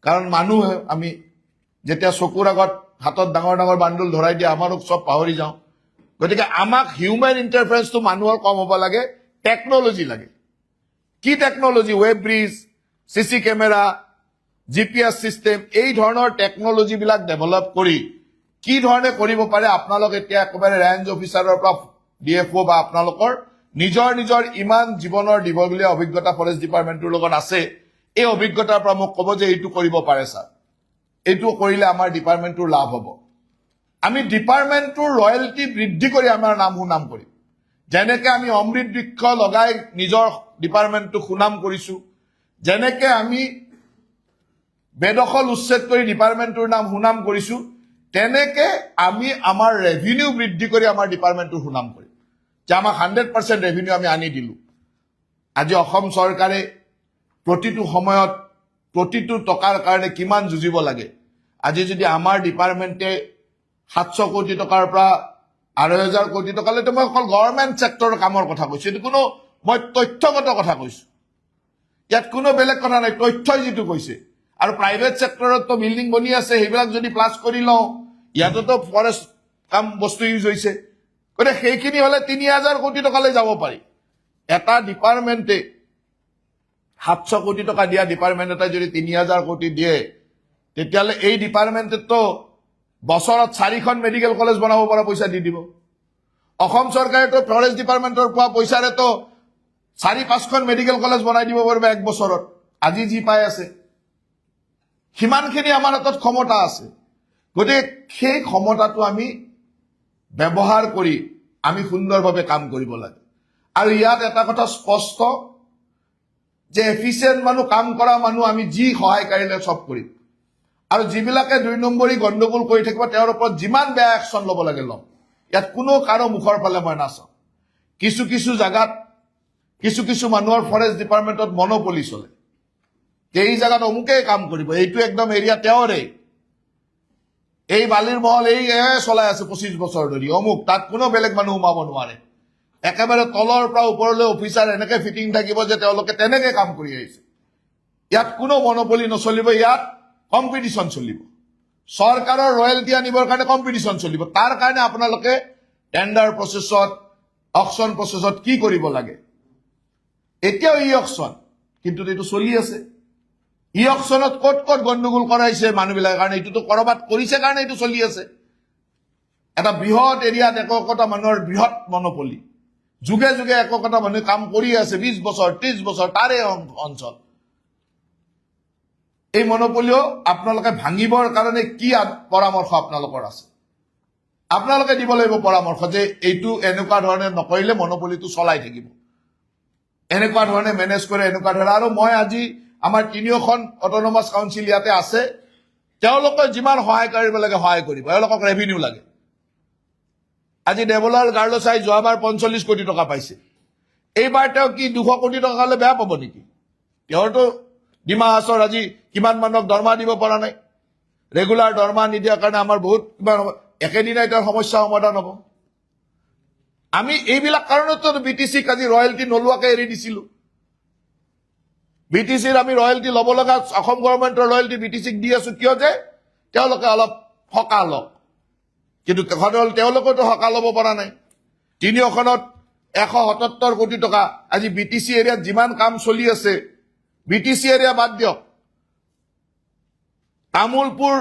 কাৰণ মানুহে, আমি যেতিয়া চকুৰ আগত হাতত ডাঙৰ ডাঙৰ বান্দুল ধৰাই দিয়ে আমাৰো চব পাহৰি যাওঁ। গতিকে আমাক হিউমেন ইণ্টাৰফাৰেন্সটো মানুহৰ কম হ'ব লাগে, টেকনলজি লাগে কি technology web bridge CC camera GPS system এই ধৰণৰ টেকনলজি বিলাক ডেভেলপ কৰি কি ধৰণে কৰিব পাৰে আপোনালোক এতিয়া একেবাৰে ৰেঞ্জ অফিচাৰৰ পৰা ডিএফঅ বা আপোনালোকৰ নিজৰ নিজৰ ইমান জীৱনৰ দীঘলীয়া অভিজ্ঞতা ফৰেষ্ট ডিপাৰ্টমেণ্টৰ লগত আছে এই অভিজ্ঞতাৰ পৰা মোক ক'ব যে এইটো কৰিব পাৰে ছাৰ এইটো কৰিলে আমাৰ ডিপাৰ্টমেণ্টৰ লাভ হ'ব আমি ডিপাৰ্টমেণ্টৰ ৰয়েলটি বৃদ্ধি কৰি আমাৰ নাম সুনাম কৰিম যেনেকৈ আমি অমৃত বৃক্ষ লগাই নিজৰ ডিপাৰ্টমেণ্টটো সুনাম কৰিছো যেনেকৈ আমি বেদখল উচ্ছেদ কৰি ডিপাৰ্টমেণ্টৰ নাম সুনাম কৰিছো তেনেকৈ আমি আমাৰ ৰেভিনিউ বৃদ্ধি কৰি আমাৰ ডিপাৰ্টমেণ্টৰ সুনাম কৰিম যে আমাক 100% ৰেভিনিউ আমি আনি দিলো আজি অসম চৰকাৰে প্ৰতিটো সময়ত প্ৰতিটো টকাৰ কাৰণে কিমান যুঁজিব লাগে আজি যদি আমাৰ ডিপাৰ্টমেণ্টে 700 কোটি টকাৰ পৰা 2,000 কোটি টকালৈ মই অকল গভৰ্ণমেণ্ট ছেক্টৰৰ কামৰ কথা কৈছো এইটো কোনো মই তথ্যগত কথা কৈছো ইয়াত কোনো বেলেগ কথা নাই তথ্যই যিটো কৈছে আৰু প্ৰাইভেট ছেক্টৰতো বিল্ডিং বনি আছে সেইবিলাক যদি প্লাছ কৰি লওঁ ইয়াততো ফৰেষ্ট কাম বস্তু ইউজ হৈছে গতিকে সেইখিনি হলে 3,000 কোটি টকালৈ যাব পাৰি এটা ডিপাৰ্টমেণ্টে 700 কোটি টকা দিয়া ডিপাৰ্টমেণ্ট এটাই যদি 3,000 কোটি দিয়ে তেতিয়াহ'লে এই ডিপাৰ্টমেণ্টতো বছৰত 4খন মেডিকেল কলেজ বনাব পৰা পইচা দি দিব অসম চৰকাৰেতো ফৰেষ্ট ডিপাৰ্টমেণ্টৰ পোৱা পইচাৰেতো 4-5খন মেডিকেল কলেজ বনাই দিব পাৰিব এক বছৰত আজি যি পাই আছে সিমানখিনি আমাৰ হাতত ক্ষমতা আছে গতিকে সেই ক্ষমতাটো আমি ব্যৱহাৰ কৰি আমি সুন্দৰভাৱে কাম কৰিব লাগে আৰু ইয়াত এটা কথা স্পষ্ট যে এফিচিয়েণ্ট মানুহ কাম কৰা মানুহ আমি যি সহায় কৰিলে সব কৰিম আৰু যিবিলাকে 2 নম্বৰী গণ্ডগোল কৰি থাকিব তেওঁৰ ওপৰত যিমান বেয়া একশ্যন ল'ব লাগে ল'ম ইয়াত কোনো কাৰো মুখৰ ফালে মই নাচাওঁ কিছু জাগাত কিছু মানুহৰ ফৰেষ্ট ডিপাৰ্টমেণ্টত মনোপলি চলে এই জাগাত অমুকেই কাম কৰিব এইটো একদম এৰিয়া তেওঁৰে এই বালিৰ মহল এই চলাই আছে 25 বছৰ ধৰি অমুক তাত কোনো বেলেগ মানুহ সোমাব নোৱাৰে একেবাৰে তলৰ পৰা ওপৰলৈ অফিচাৰ এনেকৈ ফিটিং থাকিব যে তেওঁলোকে তেনেকৈ কাম কৰি আহিছে ইয়াত কোনো মনোপলি নচলিব ইয়াত কম্পিটিশ্যন চলিব চৰকাৰৰ ৰয়েলটি আনিবৰ কাৰণে কম্পিটিশ্যন চলিব তাৰ কাৰণে আপোনালোকে টেণ্ডাৰ প্ৰচেছত অকশ্যন প্ৰচেছত কি কৰিব লাগে এতিয়াও ই অকশ্যন কিন্তু এইটো চলি আছে ই অকশ্যনত ক'ত গণ্ডগোল কৰাইছে মানুহবিলাকে কাৰণ এইটোতো কৰবাত কৰিছে কাৰণে এইটো চলি আছে এটা বৃহৎ এৰিয়াত এককতা মানুহৰ বৃহৎ মনোপলি যুগে যুগে এককতা মানুহে কাম কৰি আছে 20 বছৰ 30 বছৰ তাৰে অঞ্চল এই মনোপলিও আপোনালোকে ভাঙিবৰ কাৰণে কি পৰামৰ্শ আপোনালোকৰ আছে আপোনালোকে দিব লাগিব পৰামৰ্শ যে এইটো এনেকুৱা ধৰণে নকৰিলে মনোপলিটো চলাই থাকিব এনেকুৱা ধৰণে মেনেজ কৰে এনেকুৱা ধৰণে আৰু মই আজি আমাৰ 3খন অট'নমাছ কাউন্সিল ইয়াতে আছে তেওঁলোকে যিমান সহায় কৰিব লাগে সহায় কৰিব এওঁলোকক ৰেভিনিউ লাগে আজি দেৱলাল গাৰ্লচাই যোৱাবাৰ 45 কোটি টকা পাইছে এইবাৰ তেওঁ কি 200 কোটি টকা হ'লে বেয়া পাব নেকি তেওঁতো ডিমা হাছৰ আজি কিমান মানুহক দৰমহা দিব পৰা নাই ৰেগুলাৰ দৰমহা নিদিয়াৰ কাৰণে আমাৰ বহুত কিমান একেদিনাই তেওঁৰ সমস্যা সমাধান হ'ব আমি এইবিলাক কাৰণতো বিটিচিক আজি ৰয়েলটি নলোৱাকে এৰি দিছিলো বিটিচিৰ আমি ৰয়েলটি ল'ব লগা অসম গভৰ্ণমেণ্টৰ ৰয়েলটি বিটিচিক দি আছো কিয় যে তেওঁলোকে অলপ সকাহ লওক কিন্তু তেওঁলোকেতো সকাহ ল'ব পৰা নাই 3খনত 177 কোটি টকা আজি বিটিচি এৰিয়াত যিমান কাম চলি আছে বিটিচি এৰিয়া বাদ দিয়ক তামুলপুৰ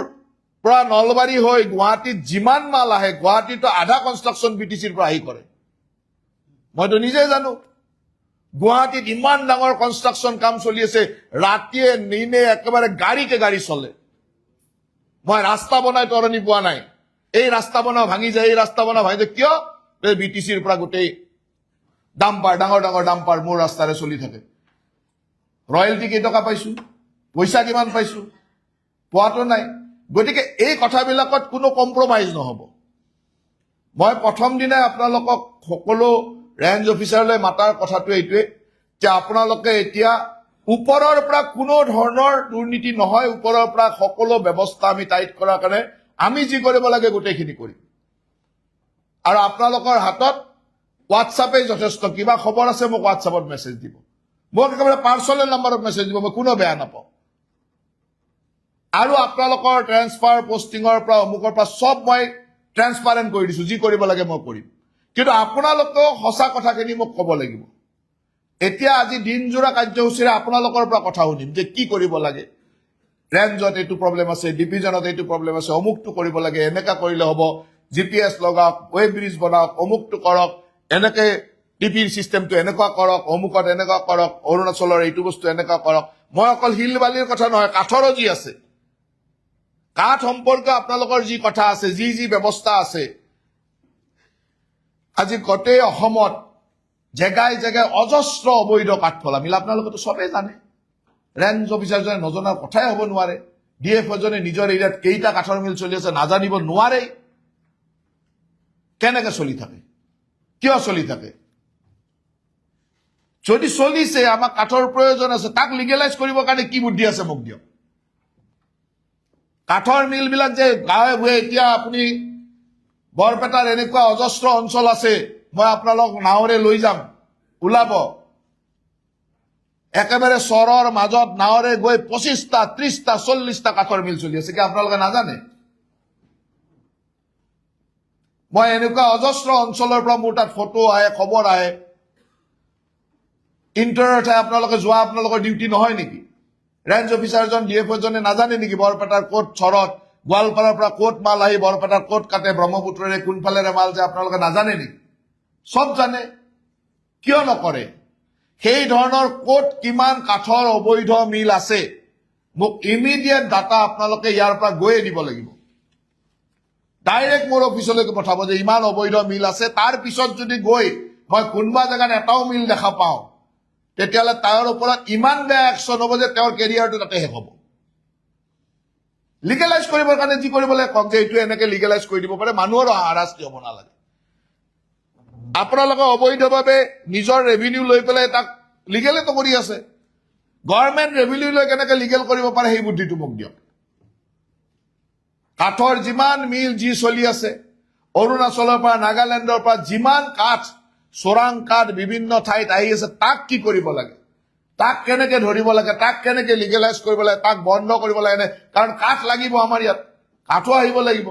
পৰা নলবাৰী হৈ গুৱাহাটীত যিমান মাল আহে গুৱাহাটীতো আধা কনষ্ট্ৰাকশ্যন বিটিচিৰ পৰা আহি কৰে মইতো নিজে জানো গুৱাহাটীত ইমান ডাঙৰ কনষ্ট্ৰাকশ্যন কাম চলি আছে ৰাতিয়ে নিনে একেবাৰে গাড়ী চলে মই ৰাস্তা বনাই তৰণি পোৱা নাই এই ৰাস্তা বনাও ভাঙি যায় এই ৰাস্তা বনাও ভাঙি যায় কিয় বিটিচিৰ পৰা গোটেই ডাম্পাৰ ডাঙৰ ডাম্পাৰ মোৰ ৰাস্তাৰে চলি থাকে ৰয়েলটি কেইটকা পাইছো পইচা কিমান পাইছো পোৱাটো নাই গতিকে এই কথাবিলাকত কোনো কম্প্ৰমাইজ নহব মই প্ৰথম দিনাই আপোনালোকক সকলো ৰেঞ্জ অফিচাৰলৈ মাতাৰ কথাটো এইটোৱে যে আপোনালোকে এতিয়া ওপৰৰ পৰা কোনো ধৰণৰ দুৰ্নীতি নহয় ওপৰৰ পৰা সকলো ব্যৱস্থা আমি টাইট কৰাৰ কাৰণে আমি যি কৰিব লাগে গোটেইখিনি কৰিম আৰু আপোনালোকৰ হাতত হোৱাটছআপে যথেষ্ট কিবা খবৰ আছে মোক হোৱাটছআপত মেছেজ দিব মোক একেবাৰে পাৰ্চনেল নম্বৰত মেছেজ দিব মই কোনো বেয়া নাপাওঁ আৰু আপোনালোকৰ ট্ৰেন্সফাৰ পোষ্টিঙৰ পৰা অমুকৰ পৰা সব মই ট্ৰেন্সপাৰেণ্ট কৰি দিছো যি কৰিব লাগে মই কৰিম কিন্তু আপোনালোকেও সঁচা কথাখিনি মোক ক'ব লাগিব এতিয়া আজি দিনজোৰা কাৰ্যসূচীৰে আপোনালোকৰ পৰা কথা শুনিম যে কি কৰিব লাগে, ৰেঞ্জত এইটো প্ৰব্লেম আছে, ডিভিজনত এইটো প্ৰব্লেম আছে, অমুকটো কৰিব লাগে, এনেকা কৰিলে হ'ব, GPS লগাওক, ৱেব ব্ৰিজ বনাওক, অমুকটো কৰক, এনেকে টিপিৰ চিষ্টেমটো এনেকুৱা কৰক, অমুকত এনেকুৱা কৰক, অৰুণাচলৰ এইটো বস্তু এনেকুৱা কৰক। মই অকল শিল বালিৰ কথা নহয়, কাঠৰো যি আছে, কাঠ সম্পৰ্কে আপোনালোকৰ যি কথা আছে, যি ব্যৱস্থা আছে, আজি গোটেই অসমত জেগাই জেগাই অজস্ৰ অবৈধ কাঠফল আমিল, আপোনালোকেতো চবেই জানে। ৰেঞ্জ অফিচাৰজনে নজনাৰ কথাই হ'ব নোৱাৰে। DF এজনে নিজৰ এৰিয়াত কেইটা কাঠৰ মিল চলি আছে নাজানিব নোৱাৰেই। কেনেকে চলি থাকে, কিয় চলি থাকে? যদি চলিছে, আমাক কাঠৰ প্ৰয়োজন আছে, তাক লিগেলাইজ কৰিবৰ কাৰণে কি বুদ্ধি আছে মোক দিয়ক। কাঠৰ মিল বিলাক যে গাঁৱে ভূঞে, এতিয়া আপুনি বৰপেটাৰ এনেকুৱা অজস্ৰ অঞ্চল আছে, মই আপোনালোক নাৱৰে লৈ যাম, ওলাব। একেবাৰে চৰৰ মাজত নাৱৰে গৈ 25টা 30টা 40টা কাঠৰ মিল চলি আছে, কি আপোনালোকে নাজানে? মই এনেকুৱা অজস্ৰ অঞ্চলৰ পৰা মোৰ তাত ফটো আহে, খবৰ আহে। ইণ্টাৰৰ ঠাই আপোনালোকে যোৱা আপোনালোকৰ ডিউটি নহয় নেকি? ৰেঞ্জ অফিচাৰজন DF এজনে নাজানে নেকি বৰপেটাৰ ক'ত চৰত, গোৱালপাৰাৰ পৰা ক'ত মাল আহি বৰপেটাৰ ক'ত কাটে, ব্ৰহ্মপুত্ৰৰে কোনফালেৰে মাল যে আপোনালোকে নাজানে নেকি? চব জানে, কিয় নকৰে? সেই ধৰণৰ ক'ত কিমান কাঠৰ অবৈধ মিল আছে, মোক ইমিডিয়েট ডাটা আপোনালোকে ইয়াৰ পৰা গৈয়ে দিব লাগিব। ডাইৰেক্ট মোৰ অফিচলৈকে পঠাব যে ইমান অবৈধ মিল আছে। তাৰ পিছত যদি গৈ মই কোনোবা জেগাত এটাও মিল দেখা পাওঁ, তেতিয়াহ'লে তাৰ ওপৰত ইমান বেয়া একশ্যন হ'ব যে তেওঁৰ কেৰিয়াৰটো তাতে শেষ হ'ব। লিগেলাইজ কৰিবৰ কাৰণে যি কৰিব লাগে কওক, যে এইটো এনেকে লিগেলাইজ কৰি দিব পাৰে, মানুহৰ হাৰাশাস্তি হ'ব নালাগে। আপোনালোকে অবৈধভাৱে নিজৰ ৰেভিনিউ লৈ পেলাই তাক লিগেলেতো কৰি আছে। গভৰ্ণমেণ্ট ৰেভিনিউ লৈ কেনেকে লিগেল কৰিব পাৰে সেই বুদ্ধিটো মোক দিয়ক। কাঠৰ যিমান মিল যি চলি আছে, অৰুণাচলৰ পৰা নাগালেণ্ডৰ পৰা যিমান কাঠ, চোৰাং কাঠ বিভিন্ন ঠাইত আহি আছে, তাক কি কৰিব লাগে, তাক কেনেকে ধৰিব লাগে, তাক কেনেকে লিগেলাইজ কৰিব লাগে, তাক বন্ধ কৰিব লাগে। কাৰণ কাঠ লাগিব আমাৰ ইয়াত, কাঠো আহিব লাগিব।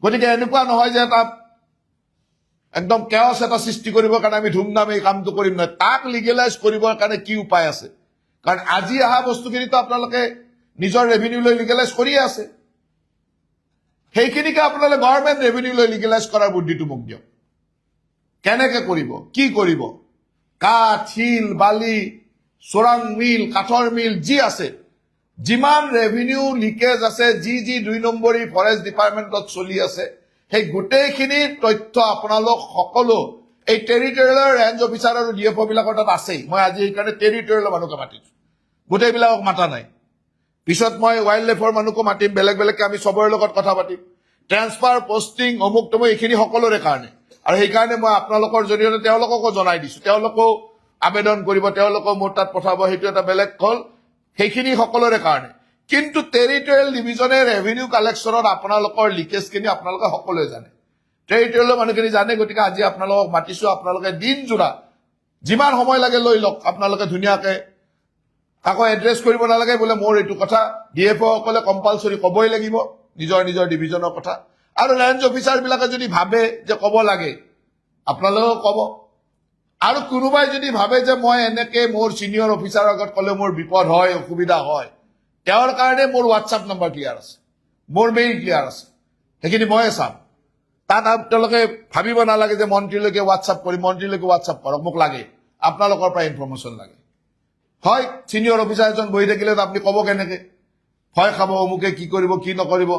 গতিকে এনেকুৱা নহয় যে তাত একদম কেওছ এটা সৃষ্টি কৰিবৰ কাৰণে আমি ধুমধাম এই কামটো কৰিম, নহয়। তাক লিগেলাইজ কৰিবৰ কাৰণে কি উপায় আছে? কাৰণ আজি অহা বস্তুখিনিতো আপোনালোকে নিজৰ ৰেভিনিউ লৈ লিগেলাইজ কৰিয়ে আছে। সেইখিনিকে আপোনালোকে গভৰ্ণমেণ্ট ৰেভিনিউ লৈ লিগেলাইজ কৰাৰ বুদ্ধিটো মোক দিয়ক। কেনেকে কৰিব, কি কৰিব? কাঠ, শিল, বালি, চোৰাং মিল, কাঠৰ মিল যি আছে, যিমান ৰেভিনিউ লিকেজ আছে, যি 2 নম্বৰী ফৰেষ্ট ডিপাৰ্টমেণ্টত চলি আছে, সেই গোটেইখিনিৰ তথ্য আপোনালোক সকলো এই টেৰিটৰিয়েলৰ ৰেঞ্জ অফিচাৰ আৰু DF বিলাকৰ তাত আছেই। মই আজি সেইকাৰণে টেৰিটৰিয়েলৰ মানুহকে মাতিছো, গোটেইবিলাকক মাতা নাই। পিছত মই ৱাইল্ড লাইফৰ মানুহকো মাতিম, বেলেগ বেলেগকে আমি চবৰে লগত কথা পাতিম। ট্ৰেন্সফাৰ, পষ্টিং, অমুক তমুক এইখিনি সকলোৰে কাৰণে। আৰু সেইকাৰণে মই আপোনালোকৰ জৰিয়তে তেওঁলোককো জনাই দিছো, তেওঁলোকেও আবেদন কৰিব, তেওঁলোকেও মোৰ তাত পঠাব, সেইটো এটা বেলেগ হ'ল। সেইখিনি সকলোৰে কাৰণে। কিন্তু টেৰিটৰিয়েল ডিভিজনে ৰেভিনিউ কালেকশ্যনত আপোনালোকৰ লিকেজখিনি আপোনালোকে সকলোৱে জানে, টেৰিটৰিয়েলৰ মানুহখিনি জানে। গতিকে আজি আপোনালোকক মাতিছো, আপোনালোকে দিনজোৰা যিমান সময় লাগে লৈ লওক। আপোনালোকে ধুনীয়াকে কাকো এড্ৰেছ কৰিব নালাগে বোলে মোৰ এইটো কথা, DF সকলে কম্পালচৰি ক'বই লাগিব নিজৰ নিজৰ ডিভিজনৰ কথা। আৰু ৰেঞ্জ অফিচাৰ বিলাকে যদি ভাবে যে ক'ব লাগে, আপোনালোকেও ক'ব। আৰু কোনোবাই যদি ভাবে যে মই এনেকে মোৰ চিনিয়ৰ অফিচাৰৰ আগত ক'লে মোৰ বিপদ হয়, অসুবিধা হয়, তেওঁৰ কাৰণে মোৰ হোৱাটছআপ নম্বৰ ক্লিয়াৰ আছে, মোৰ মেইল ক্লিয়াৰ আছে, সেইখিনি ময়ে চাম। তাত তেওঁলোকে ভাবিব নালাগে যে মন্ত্ৰীলৈকে হোৱাটছআপ কৰিম, মন্ত্ৰীলৈকে হোৱাটছআপ কৰক, মোক লাগে, আপোনালোকৰ পৰা ইনফৰমেশ্যন লাগে। হয়, চিনিয়ৰ অফিচাৰ এজন বহি থাকিলে আপুনি ক'ব কেনেকে, ভয় খাব, অমুকে কি কৰিব কি নকৰিব।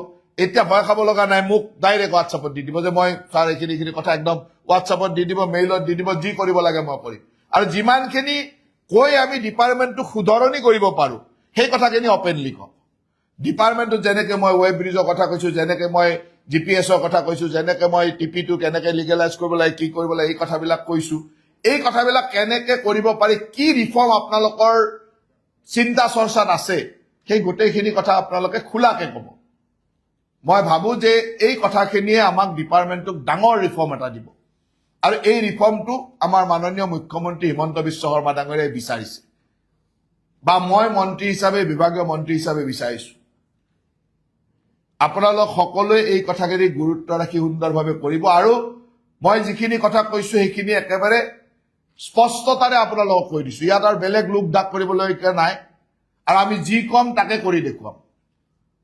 এতিয়া ভয় খাব লগা নাই, মোক ডাইৰেক্ট হোৱাটছআপত দি দিব যে মই ছাৰ এইখিনি কথা একদম হোৱাটছআপত দি দিব, মেইলত দি দিব, যি কৰিব লাগে মই কৰিম। আৰু যিমানখিনি কৈ আমি ডিপাৰ্টমেণ্টটোক শুধৰণি কৰিব পাৰো, সেই কথাখিনি অপেনলি কওঁ। ডিপাৰ্টমেণ্টত যেনেকে মই ৱেব ব্ৰিজৰ কথা কৈছো, যেনেকে মই GPS-ৰ কথা কৈছো, যেনেকে মই TP-টো কেনেকে লিগেলাইজ কৰিব লাগে, কি কৰিব লাগে, এই কথাবিলাক কৈছো। এই কথাবিলাক কেনেকে কৰিব পাৰি, কি ৰিফৰ্ম আপোনালোকৰ চিন্তা চৰ্চাত আছে, সেই গোটেইখিনি কথা আপোনালোকে খোলাকে ক'ব। মই ভাবো যে এই কথাখিনিয়ে আমাক ডিপাৰ্টমেণ্টটোক ডাঙৰ ৰিফৰ্ম এটা দিব। আৰু এই ৰিফৰ্মটো আমাৰ মাননীয় মুখ্যমন্ত্ৰী হিমন্ত বিশ্ব শৰ্মা ডাঙৰীয়াই বিচাৰিছে, বা মই মন্ত্ৰী হিচাপে, বিভাগীয় মন্ত্ৰী হিচাপে বিচাৰিছো। আপোনালোক সকলোৱে এই কথাখিনি গুৰুত্ব ৰাখি সুন্দৰভাৱে কৰিব। আৰু মই যিখিনি কথা কৈছো সেইখিনি একেবাৰে স্পষ্টতাৰে আপোনালোকক কৈ দিছো ইয়াত আৰু বেলেগ লোক ডাক কৰিবলৈ নাই আৰু আমি যি কম তাকে কৰি দেখুৱাম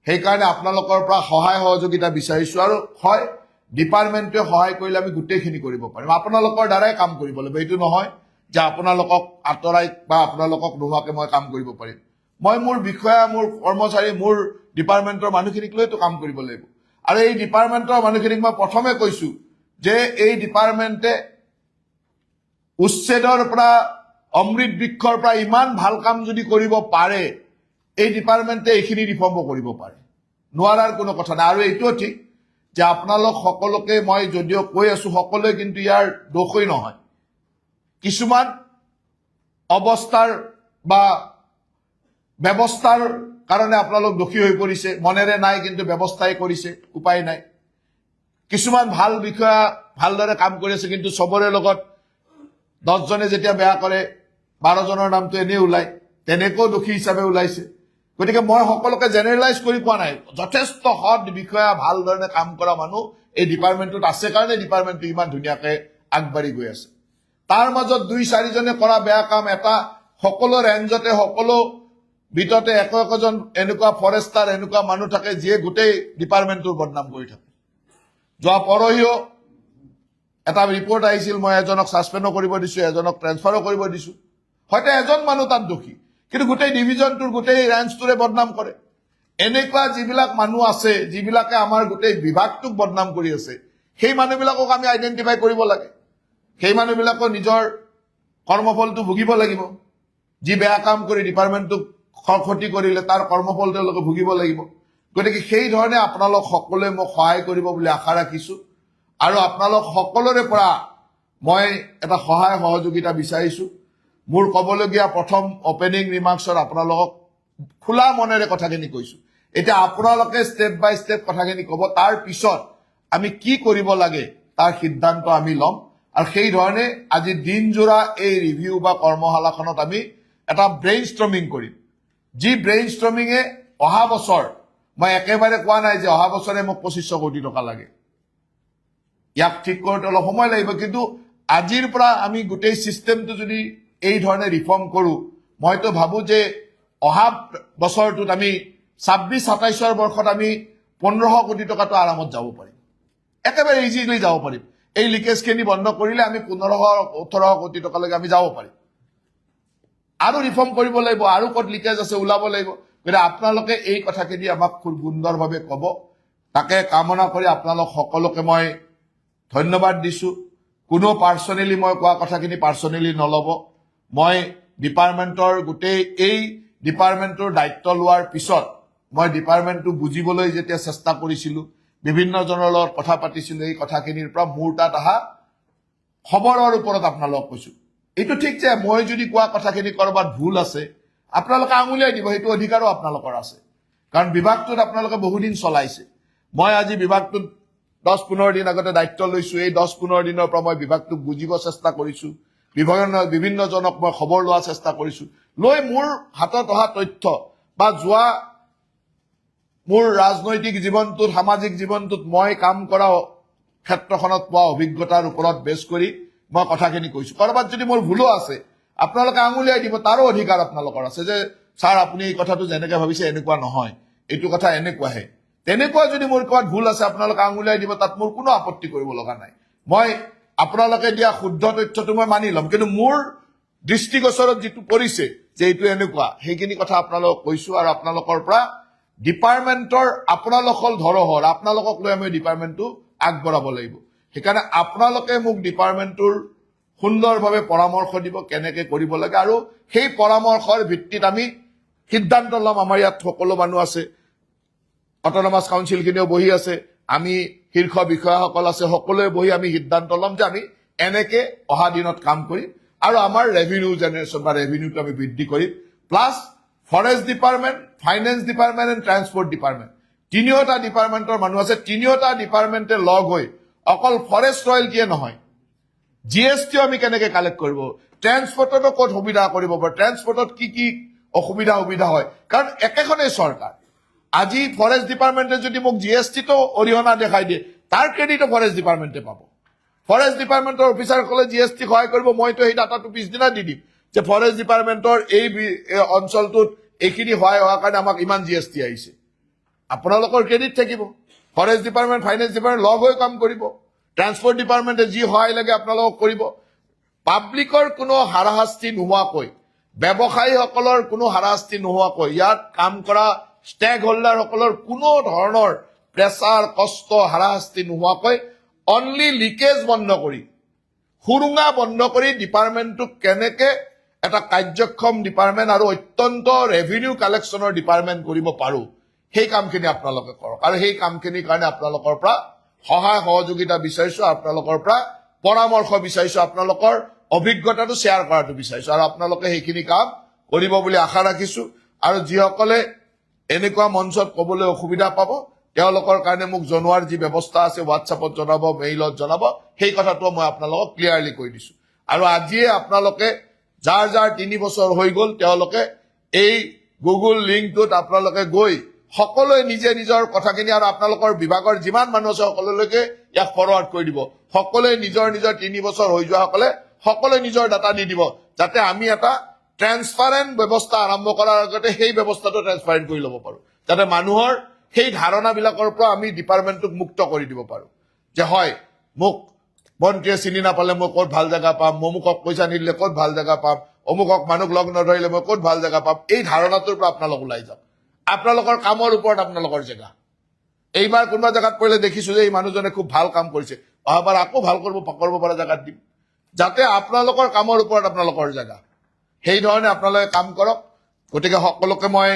সেইকাৰণে আপোনালোকৰ পৰা সহায় সহযোগিতা বিচাৰিছো আৰু হয় ডিপাৰ্টমেণ্টে সহায় কৰিলে আমি গোটেইখিনি কৰিব পাৰিম আপোনালোকৰ দ্বাৰাই কাম কৰিব লাগিব এইটো নহয় যে আপোনালোকক আঁতৰাই বা আপোনালোকক নোহোৱাকে মই কাম কৰিব পাৰিম মই মোৰ বিষয়া মোৰ কৰ্মচাৰী মোৰ ডিপাৰ্টমেণ্টৰ মানুহখিনিক লৈতো কাম কৰিব লাগিব আৰু এই ডিপাৰ্টমেণ্টৰ মানুহখিনিক মই প্ৰথমে কৈছো যে এই ডিপাৰ্টমেণ্টে উচ্ছেদৰ পৰা অমৃত বৃক্ষৰ পৰা ইমান ভাল কাম যদি কৰিব পাৰে এই ডিপাৰ্টমেণ্টে এইখিনি ৰিফৰ্মো কৰিব পাৰে নোৱাৰাৰ কোনো কথা নাই আৰু এইটোও ঠিক যে আপোনালোক সকলোকে মই যদিও কৈ আছো সকলোৱে কিন্তু ইয়াৰ দোষই নহয় কিছুমান অৱস্থাৰ বা ব্যৱস্থাৰ কাৰণে আপোনালোক দোষী হৈ পৰিছে মনেৰে নাই কিন্তু ব্যৱস্থাই কৰিছে উপায় নাই কিছুমান ভাল বিষয়া ভালদৰে কাম কৰি আছে কিন্তু সবৰে লগত 10 জনে যেতিয়া বেয়া কৰে 12 জনৰ নামটো এনে ওলাই তেনেকৈ দোষী হিচাপে ওলাইছে গতিকে মই সকলোকে জেনেৰেলাইজ কৰি পোৱা নাই যথেষ্ট সৎ বিষয়া ভালদৰে কাম কৰা মানুহ এই ডিপাৰ্টমেণ্টত আছে কাৰণে ডিপাৰ্টমেণ্টটো ইমান ধুনীয়াকে আগবাঢ়ি গৈ আছে তাৰ মাজত 2-4 জনে কৰা বেয়া কাম এটা সকলো ৰেঞ্জতে সকলো ভিতৰতে একজন এনেকুৱা ফৰেষ্টাৰ এনেকুৱা মানুহ থাকে যিয়ে গোটেই ডিপাৰ্টমেণ্টৰ বদনাম কৰি থাকে যোৱা পৰহিও এটা ৰিপৰ্ট আহিছিল মই এজনক সাসপেন্ডো কৰিব দিছো এজনক ট্ৰান্সফাৰো কৰিব দিছো হয়তো এজন মানুহ তাত দোষী কিন্তু গোটেই ডিভিজনটোৰ গোটেই ৰেঞ্জটোৰে বদনাম কৰে এনেকুৱা যিবিলাক মানুহ আছে যিবিলাকে আমাৰ গোটেই বিভাগটোক বদনাম কৰি আছে সেই মানুহবিলাকক আমি আইডেন্টিফাই কৰিব লাগে সেই মানুহবিলাকৰ নিজৰ কৰ্মফলটো ভুগিব লাগিব যি বেয়া কাম কৰি ডিপাৰ্টমেণ্টটোক ক্ষতি কৰিলে তাৰ কৰ্মফল তেওঁলোকে ভুগিব লাগিব গতিকে সেই ধৰণে আপোনালোক সকলোৱে মোক সহায় কৰিব বুলি আশা ৰাখিছো আৰু আপোনালোক সকলোৰে পৰা মই এটা সহায় সহযোগিতা বিচাৰিছো মোৰ কবলগীয়া প্ৰথম ওপেনিং ৰিমাৰ্কছৰ আপোনালোকক খোলা মনেৰে কথাখিনি কৈছো এতিয়া আপোনালোকে ষ্টেপ বাই ষ্টেপ কথাখিনি কব তাৰ পিছত আমি কি কৰিব লাগে তাৰ সিদ্ধান্ত আমি ল'ম আৰু সেই ধৰণে আজি দিনজোৰা এই ৰিভিউ বা কৰ্মশালাখনত আমি এটা ব্ৰেইনষ্টৰ্মিং কৰিম যি ব্ৰেইনষ্টৰ্মিঙে অহা বছৰ মই একেবাৰে কোৱা নাই যে অহা বছৰে মোক 2500 কোটি টকা লাগে ইয়াক ঠিক কৰোঁতে অলপ সময় লাগিব কিন্তু আজিৰ পৰা আমি গোটেই সিস্টেমটো যদি এই ধৰণে ৰিফৰ্ম কৰো মইতো ভাবো যে অহা বছৰটোত আমি 26-27 বৰ্ষত আমি 1500 কোটি টকাটো আৰামত যাব পাৰিম একেবাৰে ইজিলি যাব পাৰিম এই লিকেজখিনি বন্ধ কৰিলে আমি 1500-1800 কোটি টকালৈকে আমি যাব পাৰিম আৰু ৰিফৰ্ম কৰিব লাগিব আৰু ক'ত লিকেজ আছে ওলাব লাগিব গতিকে আপোনালোকে এই কথাখিনি আমাক খুব সুন্দৰভাৱে ক'ব তাকে কামনা কৰি আপোনালোক সকলোকে মই ধন্যবাদ দিছো কোনো পাৰ্সনেলি মই কোৱা কথাখিনি পাৰ্সনেলি নলব মই ডিপাৰ্টমেণ্টৰ গোটেই এই ডিপাৰ্টমেণ্টৰ দায়িত্ব লোৱাৰ পিছত মই ডিপাৰ্টমেণ্টটো বুজিবলৈ যেতিয়া চেষ্টা কৰিছিলো বিভিন্ন জনৰ লগত কথা পাতিছিলো এই কথাখিনিৰ পৰা মোৰ তাত আহা খবৰৰ ওপৰত আপোনালোকক কৈছো এইটো ঠিক যে মই যদি কোৱা কথাখিনি কৰবাত ভুল আছে আপোনালোকে আঙুলিয়াই দিব সেইটো অধিকাৰো আপোনালোকৰ আছে কাৰণ বিভাগটোত আপোনালোকে বহুদিন চলাইছে মই আজি বিভাগটোত 10-15 দিন আগতে দায়িত্ব লৈছো এই 10-15 দিনৰ পৰা মই বিভাগটোক বুজিব চেষ্টা কৰিছো বিভিন্ন জনক মই খবৰ লোৱা চেষ্টা কৰিছো লৈ মোৰ হাতত অহা তথ্য বা যোৱা মোৰ ৰাজনৈতিক জীৱনটোত সামাজিক জীৱনটোত মই কাম কৰা ক্ষেত্ৰখনত পোৱা অভিজ্ঞতাৰ ওপৰত বেছ কৰি মই কথাখিনি কৈছো কৰবাত যদি মোৰ ভুলো আছে আপোনালোকে আঙুলিয়াই দিব তাৰো অধিকাৰ আপোনালোকৰ আছে যে স্যাৰ আপুনি এই কথাটো যেনেকৈ ভাবিছে এনেকুৱা নহয় এইটো কথা এনেকুৱাহে তেনেকুৱা যদি মোৰ কোৱাত ভুল আছে আপোনালোকে আঙুলিয়াই দিব তাত মোৰ কোনো আপত্তি কৰিব লগা নাই মই আপোনালোকে দিয়া শুদ্ধ তথ্যটো মই মানি ল'ম কিন্তু মোৰ দৃষ্টিগোচৰত যিটো পৰিছে যে এইটো এনেকুৱা সেইখিনি কথা আপোনালোকক কৈছো আৰু আপোনালোকৰ পৰা ডিপাৰ্টমেণ্টৰ আপোনালোকৰ ধৰোহৰ আপোনালোকক লৈ আমি ডিপাৰ্টমেণ্টটো আগবঢ়াব লাগিব সেইকাৰণে আপোনালোকে মোক ডিপাৰ্টমেণ্টৰ সুন্দৰভাৱে পৰামৰ্শ দিব কেনেকৈ কৰিব লাগে আৰু সেই পৰামৰ্শৰ ভিত্তিত আমি সিদ্ধান্ত ল'ম আমাৰ ইয়াত সকলো মানুহ আছে অটোনমাস কাউন্সিলখিনিও বহি আছে আমি শীৰ্ষ বিষয়াসকল আছে সকলোৱে বহি আমি সিদ্ধান্ত ল'ম যে আমি এনেকে অহা দিনত কাম কৰিম আৰু আমাৰ ৰেভিনিউ জেনেৰেশ্যন বা ৰেভিনিউটো আমি বৃদ্ধি কৰিম plus forest department finance department and transport department তিনিওটা ডিপাৰ্টমেণ্টৰ মানুহ আছে তিনিওটা ডিপাৰ্টমেণ্টে লগ হৈ অকল ফৰেষ্ট ৰয়েলটিয়ে নহয় জিএছটিও আমি কেনেকৈ কালেক্ট কৰিব ট্ৰান্সপৰ্টতো ক'ত সুবিধা কৰিব পাৰে ট্ৰান্সপৰ্টত কি অসুবিধা হয় কাৰণ একেখনেই চৰকাৰ আজি ফৰেষ্ট ডিপাৰ্টমেণ্টে যদি মোক জিএছটিটো অৰিহণা দেখাই দিয়ে তাৰ ক্ৰেডিটো ফৰেষ্ট ডিপাৰ্টমেণ্টে পাব ফৰেষ্ট ডিপাৰ্টমেণ্টৰ অফিচাৰসকলে জিএছটি সহায় কৰিব, মইতো সেই ডাটাটো পিছদিনা দি দিম যে ফৰেষ্ট ডিপাৰ্টমেণ্টৰ এই অঞ্চলটোত এইখিনি সহায় হোৱাৰ কাৰণে আমাক ইমান জিএছটি আহিছে। আপোনালোকৰ ক্ৰেডিট থাকিব। ফৰেষ্ট ডিপাৰ্টমেণ্ট, ফাইনেন্স ডিপাৰ্টমেণ্ট লগ হৈ কাম কৰিব, ট্ৰান্সপৰ্ট ডিপাৰ্টমেণ্টে যি সহায় লাগে আপোনালোকক কৰিব। পাব্লিকৰ কোনো হাৰাশাস্তি নোহোৱাকৈ, ব্যৱসায়ীসকলৰ কোনো হাৰাশাস্তি নোহোৱাকৈ, ইয়াত কাম কৰা ষ্টেক হোল্ডাৰসকলৰ কোনো ধৰণৰ প্ৰেছাৰ, কষ্ট, হাৰাশাস্তি নোহোৱাকৈ অনলি লিকেজ বন্ধ কৰি, সুৰুঙা বন্ধ কৰি ডিপাৰ্টমেণ্টটোক কেনেকে এটা কাৰ্যক্ষম ডিপাৰ্টমেণ্ট আৰু অত্যন্ত ৰেভিনিউ কালেকশ্যনৰ ডিপাৰ্টমেণ্ট কৰিব পাৰো, সেই কামখিনি আপোনালোকে কৰক। আৰু সেই কামখিনিৰ কাৰণে আপোনালোকৰ পৰা সহায় সহযোগিতা বিচাৰিছো, আপোনালোকৰ পৰা পৰামৰ্শ বিচাৰিছো, আপোনালোকৰ অভিজ্ঞতাটো শ্বেয়াৰ কৰাটো বিচাৰিছো, আৰু আপোনালোকে সেইখিনি কাম কৰিব বুলি আশা ৰাখিছো। আৰু যিসকলে এনেকুৱা মঞ্চত ক'বলৈ অসুবিধা পাব, তেওঁলোকৰ কাৰণে মোক জনোৱাৰ যি ব্যৱস্থা আছে, হোৱাটছএপত জনাব, মেইলত জনাব, সেই কথাটো মই আপোনালোকক ক্লিয়াৰলি কৈ দিছো। আৰু আজিয়ে আপোনালোকে যাৰ যাৰ 3 বছৰ হৈ গ'ল, তেওঁলোকে এই গুগল লিংকটোত আপোনালোকে গৈ সকলোৱে নিজে নিজৰ কথাখিনি, আৰু আপোনালোকৰ বিভাগৰ যিমান মানুহ আছে সকলোলৈকে ইয়াক ফৰৱাৰ্ড কৰি দিব। সকলোৱে নিজৰ নিজৰ 3 বছৰ হৈ যোৱাসকলে সকলোৱে নিজৰ ডাটা দি দিব, যাতে আমি এটা ট্ৰেন্সপাৰেণ্ট ব্যৱস্থা আৰম্ভ কৰাৰ আগতে সেই ব্যৱস্থাটো ট্ৰেন্সপাৰেণ্ট কৰি ল'ব পাৰো, যাতে মানুহৰ সেই ধাৰণাবিলাকৰ পৰা আমি ডিপাৰ্টমেণ্টটোক মুক্ত কৰি দিব পাৰো যে হয়, মোক মন্ত্ৰীয়ে চিনি নাপালে মই ক'ত ভাল জেগা পাম, অমুকক পইচা নিদিলে ক'ত ভাল জেগা পাম, অমুকক মানুহ লগ নধৰিলে মই ক'ত ভাল জেগা পাম। এই ধাৰণাটোৰ পৰা আপোনালোক ওলাই যাওক। আপোনালোকৰ কামৰ ওপৰত আপোনালোকৰ জেগা। এইবাৰ কোনোবা জেগাত পৰিলে দেখিছো যে এই মানুহজনে খুব ভাল কাম কৰিছে, অহাবাৰ আকৌ ভাল কৰিব পৰা জেগাত দিম, যাতে আপোনালোকৰ কামৰ ওপৰত আপোনালোকৰ জেগা। সেই ধৰণে আপোনালোকে কাম কৰক। গতিকে সকলোকে মই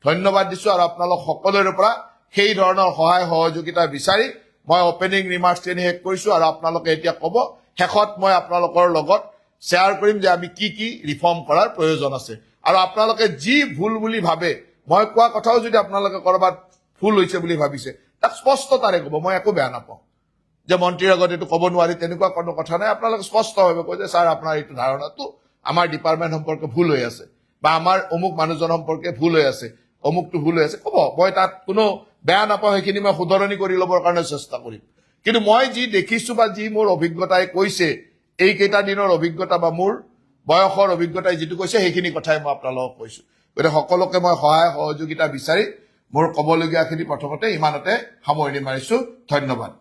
ধন্যবাদ দিছো, আৰু আপোনালোক সকলোৰে পৰা সেই ধৰণৰ সহায় সহযোগিতা বিচাৰি মই অপেনিং ৰিমাৰ্কছখিনি শেষ কৰিছো। আৰু আপোনালোকে এতিয়া ক'ব, শেষত মই আপোনালোকৰ লগত শ্বেয়াৰ কৰিম যে আমি কি কি ৰিফৰ্ম কৰাৰ প্ৰয়োজন আছে। আৰু আপোনালোকে যি ভুল বুলি ভাবে, মই কোৱা কথাও যদি আপোনালোকে কৰবাত ভুল হৈছে বুলি ভাবিছে, তাক স্পষ্টতাৰে ক'ব, মই একো বেয়া নাপাওঁ যে মন্ত্ৰীৰ আগত এইটো ক'ব নোৱাৰি, তেনেকুৱা কোনো কথা নাই। আপোনালোকে স্পষ্টভাৱে কয় যে ছাৰ, আপোনাৰ এইটো ধাৰণাটো আমাৰ ডিপাৰ্টমেণ্ট সম্পৰ্কে ভুল হৈ আছে, বা আমাৰ অমুক মানুহজন সম্পৰ্কে ভুল হৈ আছে, অমুকটো ভুল হৈ আছে, ক'ব। মই তাত কোনো বেয়া নাপাওঁ, সেইখিনি মই শুধৰণি কৰি ল'বৰ কাৰণে চেষ্টা কৰিম। কিন্তু মই যি দেখিছো বা যি মোৰ অভিজ্ঞতাই কৈছে, এই কেইটা দিনৰ অভিজ্ঞতা বা মোৰ বয়সৰ অভিজ্ঞতাই যিটো কৈছে, সেইখিনি কথাই মই আপোনালোকক কৈছো। গতিকে সকলোকে মই সহায় সহযোগিতা বিচাৰি মোৰ ক'বলগীয়াখিনি প্ৰথমতে ইমানতে সামৰণি মাৰিছো। ধন্যবাদ।